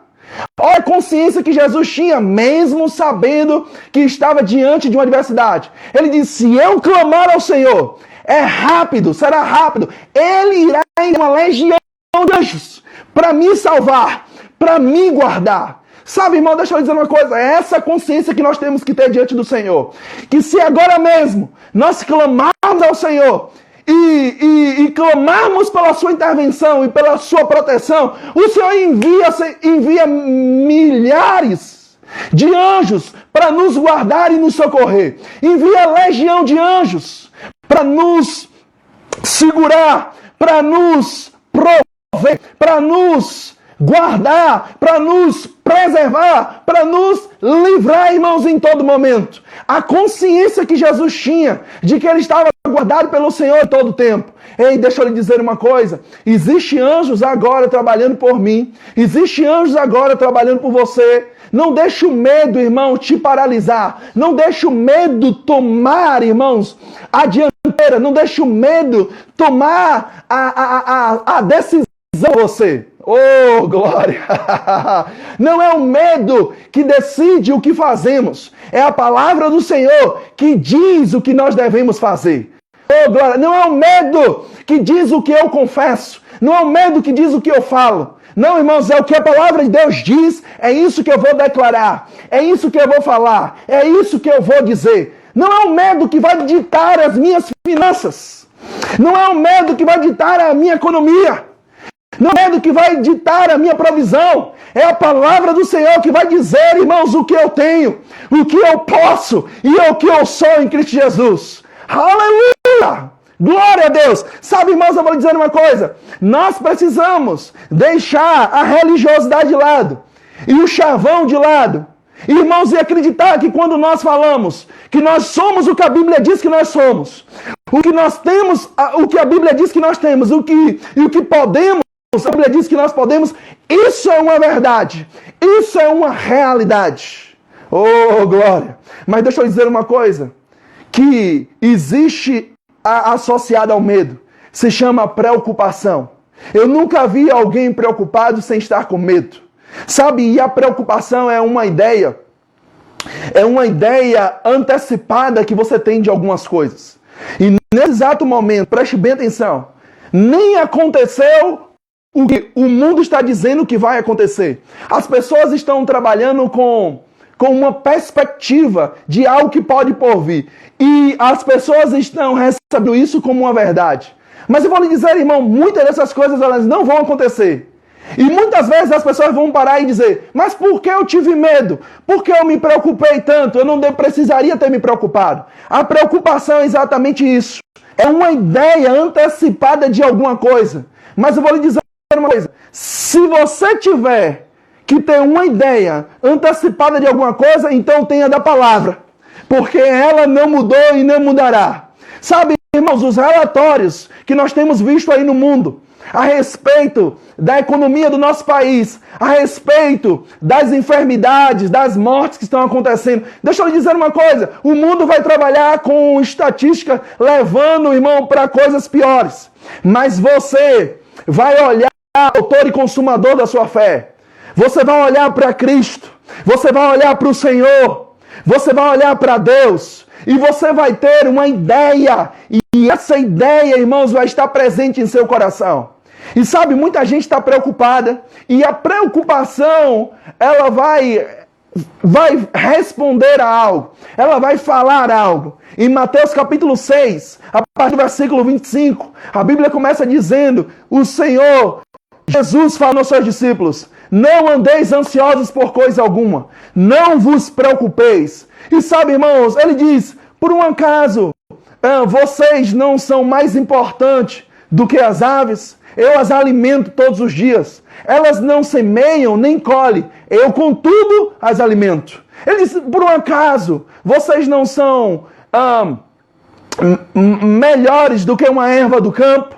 S1: Olha a consciência que Jesus tinha, mesmo sabendo que estava diante de uma adversidade. Ele disse, se eu clamar ao Senhor, é rápido, será rápido. Ele irá em uma legião de anjos para me salvar, para me guardar. Sabe, irmão, deixa eu dizer uma coisa. É essa consciência que nós temos que ter diante do Senhor. Que se agora mesmo nós clamarmos ao Senhor e clamarmos pela sua intervenção e pela sua proteção, o Senhor envia milhares de anjos para nos guardar e nos socorrer. Envia legião de anjos para nos segurar, para nos prover, para nos guardar, para nos preservar, para nos livrar, irmãos, em todo momento. A consciência que Jesus tinha de que ele estava guardado pelo Senhor todo o tempo. Ei, deixa eu lhe dizer uma coisa. Existem anjos agora trabalhando por mim. Existem anjos agora trabalhando por você. Não deixe o medo, irmão, te paralisar. Não deixe o medo tomar, irmãos, a dianteira. Não deixe o medo tomar a decisão de você. Oh, glória! Não é o medo que decide o que fazemos. É a palavra do Senhor que diz o que nós devemos fazer. Oh, glória! Não é o medo que diz o que eu confesso. Não é o medo que diz o que eu falo. Não, irmãos, é o que a palavra de Deus diz. É isso que eu vou declarar. É isso que eu vou falar. É isso que eu vou dizer. Não é o medo que vai ditar as minhas finanças. Não é o medo que vai ditar a minha economia. Não é do que vai ditar a minha provisão. É a palavra do Senhor que vai dizer, irmãos, o que eu tenho, o que eu posso e o que eu sou em Cristo Jesus. Aleluia! Glória a Deus! Sabe, irmãos, eu vou lhe dizer uma coisa. Nós precisamos deixar a religiosidade de lado e o chavão de lado. Irmãos, e acreditar que quando nós falamos que nós somos o que a Bíblia diz que nós somos, o que nós temos, o que a Bíblia diz que nós temos, o que podemos, a Bíblia diz que nós podemos, isso é uma verdade, isso é uma realidade. Oh, glória! Mas deixa eu dizer uma coisa, que existe associada ao medo, se chama preocupação. Eu nunca vi alguém preocupado sem estar com medo. Sabe, e a preocupação é uma ideia antecipada que você tem de algumas coisas. E nesse exato momento, preste bem atenção, nem aconteceu o que o mundo está dizendo que vai acontecer. As pessoas estão trabalhando com uma perspectiva de algo que pode por vir. E as pessoas estão recebendo isso como uma verdade. Mas eu vou lhe dizer, irmão, muitas dessas coisas elas não vão acontecer. E muitas vezes as pessoas vão parar e dizer, mas por que eu tive medo? Por que eu me preocupei tanto? Eu não precisaria ter me preocupado. A preocupação é exatamente isso. É uma ideia antecipada de alguma coisa. Mas eu vou lhe dizer uma coisa. Se você tiver que ter uma ideia antecipada de alguma coisa, então tenha da palavra. Porque ela não mudou e não mudará. Sabe, irmãos, os relatórios que nós temos visto aí no mundo, a respeito da economia do nosso país, a respeito das enfermidades, das mortes que estão acontecendo. Deixa eu lhe dizer uma coisa, o mundo vai trabalhar com estatística levando, irmão, para coisas piores. Mas você vai olhar o autor e consumador da sua fé. Você vai olhar para Cristo, você vai olhar para o Senhor, você vai olhar para Deus e você vai ter uma ideia. E essa ideia, irmãos, vai estar presente em seu coração. E sabe, muita gente está preocupada e a preocupação, ela vai responder a algo, ela vai falar algo. Em Mateus capítulo 6, a partir do versículo 25, a Bíblia começa dizendo, o Senhor, Jesus fala aos seus discípulos, não andeis ansiosos por coisa alguma, não vos preocupeis. E sabe, irmãos, ele diz, por um acaso, vocês não são mais importantes do que as aves? Eu as alimento todos os dias. Elas não semeiam nem colhem. Eu, contudo, as alimento. Ele diz, por um acaso, vocês não são melhores do que uma erva do campo?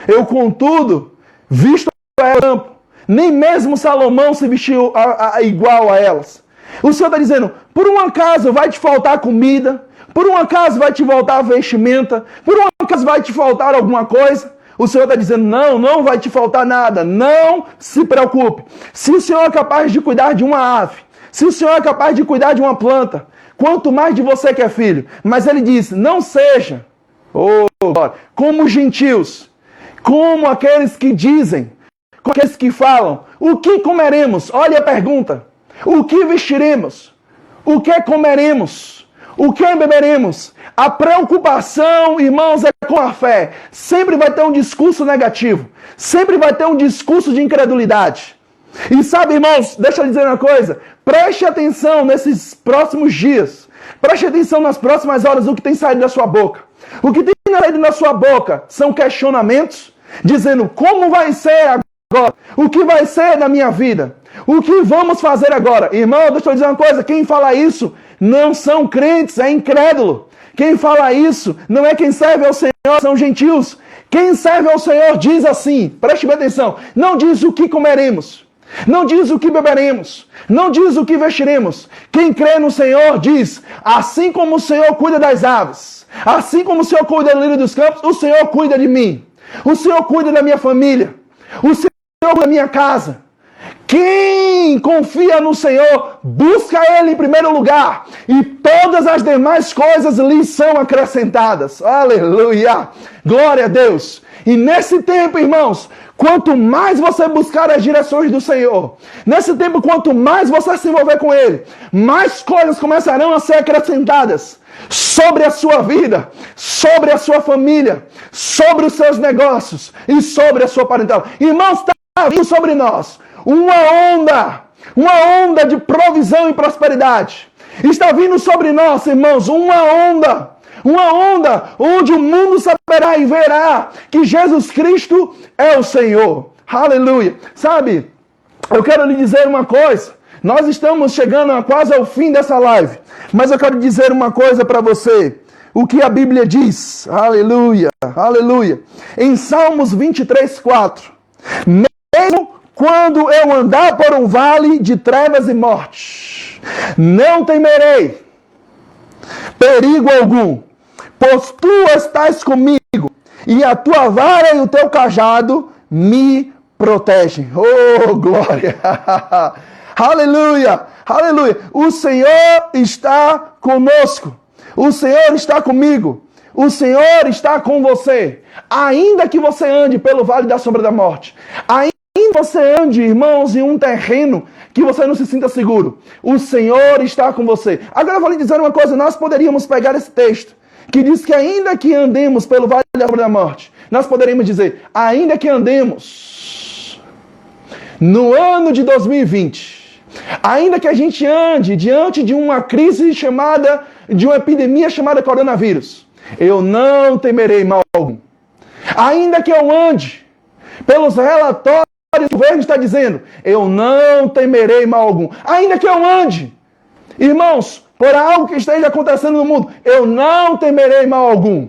S1: Eu, contudo, visto a erva do campo. Nem mesmo Salomão se vestiu igual a elas. O Senhor está dizendo, por um acaso vai te faltar comida? Por um acaso vai te faltar vestimenta? Por um acaso vai te faltar alguma coisa? O Senhor está dizendo, não vai te faltar nada, não se preocupe. Se o Senhor é capaz de cuidar de uma ave, se o Senhor é capaz de cuidar de uma planta, quanto mais de você que é filho. Mas ele diz, não seja como os gentios, como aqueles que dizem, como aqueles que falam, o que comeremos? Olha a pergunta. O que vestiremos? O que comeremos? O que beberemos? A preocupação, irmãos, é com a fé. Sempre vai ter um discurso negativo. Sempre vai ter um discurso de incredulidade. E sabe, irmãos, deixa eu dizer uma coisa. Preste atenção nesses próximos dias. Preste atenção nas próximas horas o que tem saído da sua boca. O que tem saído da sua boca são questionamentos, dizendo como vai ser agora? O que vai ser na minha vida? O que vamos fazer agora? Irmão, deixa eu dizer uma coisa. Quem fala isso não são crentes, é incrédulo. Quem fala isso não é quem serve ao Senhor, são gentios. Quem serve ao Senhor diz assim, preste bem atenção, não diz o que comeremos, não diz o que beberemos, não diz o que vestiremos. Quem crê no Senhor diz, assim como o Senhor cuida das aves, assim como o Senhor cuida do lírio dos campos, o Senhor cuida de mim. O Senhor cuida da minha família. O Senhor cuida da minha casa. Quem confia no Senhor, busca Ele em primeiro lugar, e todas as demais coisas lhe são acrescentadas. Aleluia! Glória a Deus! E nesse tempo, irmãos, quanto mais você buscar as direções do Senhor, nesse tempo, quanto mais você se envolver com Ele, mais coisas começarão a ser acrescentadas sobre a sua vida, sobre a sua família, sobre os seus negócios e sobre a sua parentela. Irmãos, está vindo sobre nós uma onda de provisão e prosperidade. Está vindo sobre nós, irmãos, uma onda onde o mundo saberá e verá que Jesus Cristo é o Senhor. Aleluia. Sabe, eu quero lhe dizer uma coisa. Nós estamos chegando quase ao fim dessa live, mas eu quero dizer uma coisa para você. O que a Bíblia diz, aleluia, aleluia. Em Salmos 23:4, mesmo quando eu andar por um vale de trevas e morte, não temerei perigo algum, pois tu estás comigo, e a tua vara e o teu cajado me protegem. Oh, glória! Aleluia! Aleluia! O Senhor está conosco. O Senhor está comigo. O Senhor está com você. Ainda que você ande pelo vale da sombra da morte, ainda que você ande, irmãos, em um terreno que você não se sinta seguro, o Senhor está com você. Agora eu vou lhe dizer uma coisa. Nós poderíamos pegar esse texto que diz que ainda que andemos pelo vale da sombra da morte, nós poderíamos dizer, ainda que andemos no ano de 2020, ainda que a gente ande diante de uma crise de uma epidemia chamada coronavírus, eu não temerei mal algum. Ainda que eu ande pelos relatórios que o governo está dizendo, eu não temerei mal algum. Ainda que eu ande, irmãos, por algo que esteja acontecendo no mundo, eu não temerei mal algum.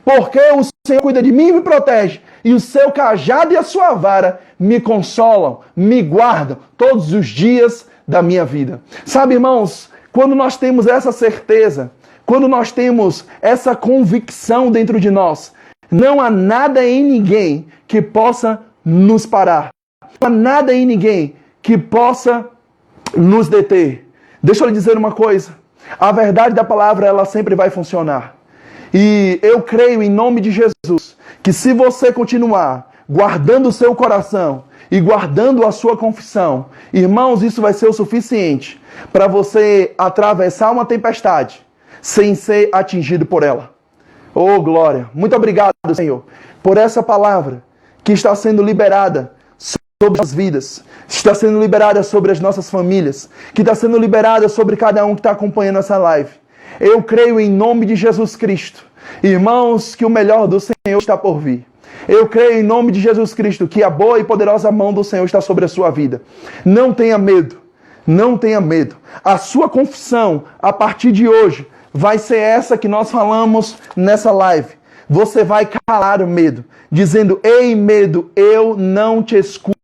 S1: Porque o Senhor cuida de mim e me protege. E o seu cajado e a sua vara me consolam, me guardam todos os dias da minha vida. Sabe, irmãos, quando nós temos essa certeza, quando nós temos essa convicção dentro de nós, não há nada em ninguém que possa nos parar. Não há nada em ninguém que possa nos deter. Deixa eu lhe dizer uma coisa. A verdade da palavra, ela sempre vai funcionar. E eu creio em nome de Jesus, que se você continuar guardando o seu coração e guardando a sua confissão, irmãos, isso vai ser o suficiente para você atravessar uma tempestade sem ser atingido por ela. Oh, glória! Muito obrigado, Senhor, por essa palavra que está sendo liberada sobre as vidas, está sendo liberada sobre as nossas famílias, que está sendo liberada sobre cada um que está acompanhando essa live. Eu creio em nome de Jesus Cristo, irmãos, que o melhor do Senhor está por vir. Eu creio em nome de Jesus Cristo que a boa e poderosa mão do Senhor está sobre a sua vida. Não tenha medo, não tenha medo. A sua confissão, a partir de hoje, vai ser essa que nós falamos nessa live. Você vai calar o medo, dizendo, ei medo, eu não te escuto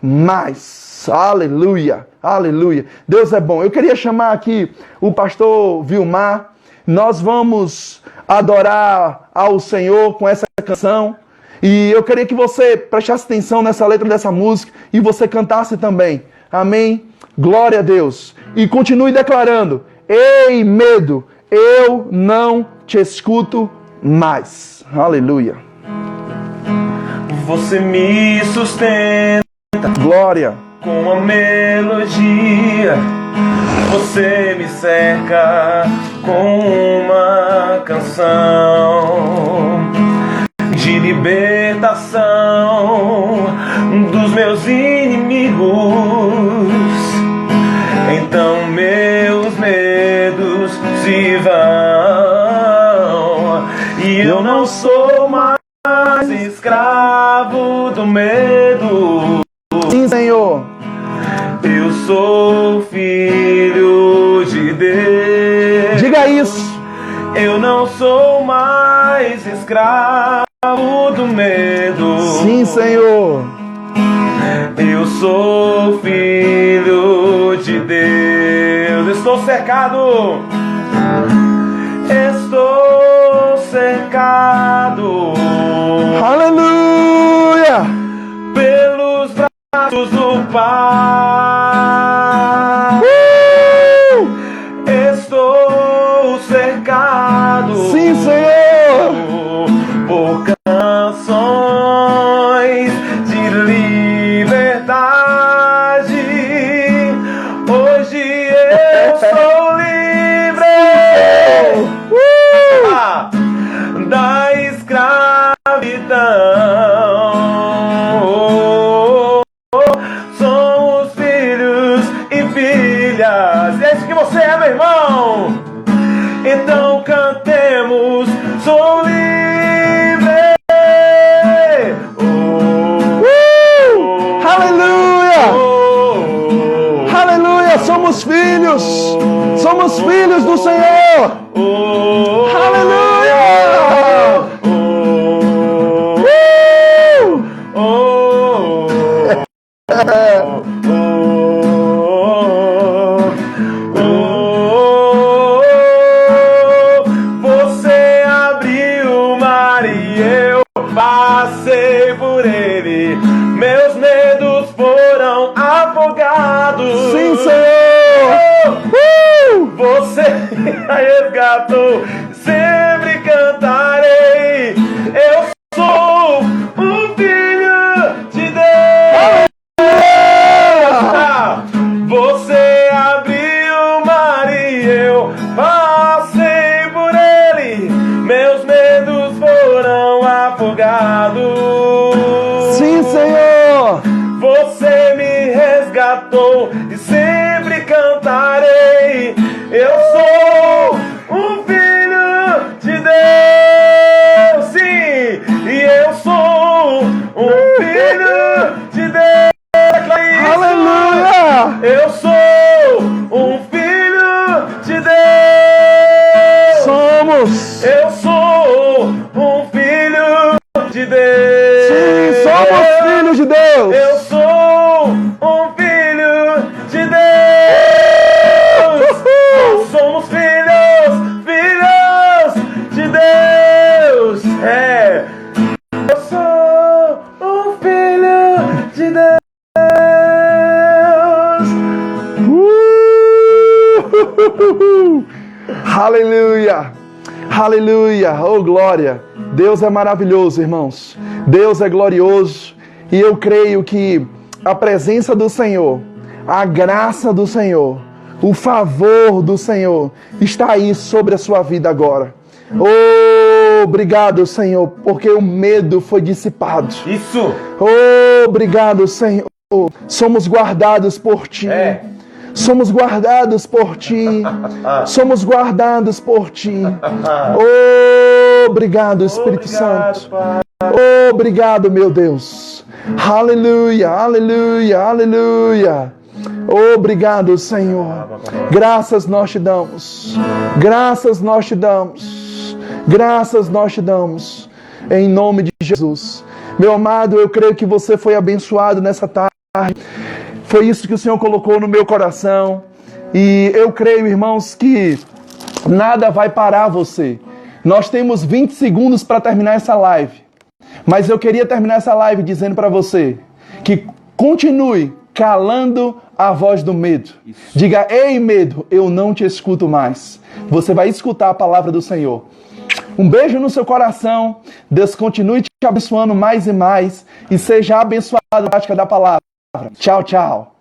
S1: mais. Aleluia, aleluia. Deus é bom. Eu queria chamar aqui o pastor Vilmar. Nós vamos adorar ao Senhor com essa canção. E eu queria que você prestasse atenção nessa letra dessa música e você cantasse também. Amém? Glória a Deus. E continue declarando: ei, medo, eu não te escuto mais. Aleluia.
S2: Você me sustenta
S1: Glória.
S2: com a melodia. Você me cerca com uma canção de libertação dos meus inimigos. Então meus medos se vão e eu não sou mais escravo do medo.
S1: Sim, Senhor.
S2: Eu sou filho de Deus.
S1: Diga isso.
S2: Eu não sou mais escravo do medo.
S1: Sim, Senhor.
S2: Eu sou filho de Deus. Estou cercado. Estou cercado.
S1: Aleluia.
S2: Pelos braços do Pai. Estou cercado.
S1: Sim, Senhor.
S2: Por canções de liberdade. Hoje eu sou livre da escravidão. Somos filhos e filhas. É isso que você é, meu irmão. Então cantemos: sou livre.
S1: Aleluia. Aleluia. Somos filhos. Somos filhos do Senhor. Aleluia.
S2: Você abriu o mar e eu passei por ele. Meus medos foram afogados.
S1: Sim, Senhor.
S2: Você me resgatou. Sempre cantarei. Eu sou um filho de Deus. Você abriu o mar e eu passei por ele. Meus medos foram afogados.
S1: Sim, Senhor.
S2: Você me resgatou e sempre cantarei. Eu sou um filho de Deus. Sim, e eu sou um filho de Deus.
S1: Aleluia.
S2: Eu sou um filho de Deus.
S1: Somos.
S2: Eu sou um filho de Deus.
S1: Sim, somos filhos de Deus.
S2: Eu sou um filho de Deus. Nós somos filhos de Deus. É. Eu sou um filho de Deus.
S1: Aleluia. Aleluia. Oh, glória. Deus é maravilhoso, irmãos. Deus é glorioso. E eu creio que a presença do Senhor, a graça do Senhor, o favor do Senhor está aí sobre a sua vida agora. Oh, obrigado, Senhor, porque o medo foi dissipado.
S2: Isso.
S1: Oh, obrigado, Senhor. Somos guardados por Ti.
S2: É.
S1: Somos guardados por Ti. Somos guardados por Ti. Oh, obrigado, Espírito Santo.
S2: Pai.
S1: Oh, obrigado, meu Deus. Aleluia, aleluia, aleluia. Obrigado, Senhor. Graças nós te damos. Graças nós te damos. Graças nós te damos. Em nome de Jesus. Meu amado, eu creio que você foi abençoado nessa tarde. Foi isso que o Senhor colocou no meu coração. E eu creio, irmãos, que nada vai parar você. Nós temos 20 segundos para terminar essa live. Mas eu queria terminar essa live dizendo para você que continue calando a voz do medo. Diga: ei, medo, eu não te escuto mais. Você vai escutar a palavra do Senhor. Um beijo no seu coração. Deus continue te abençoando mais e mais. E seja abençoado na prática da palavra. Tchau, tchau.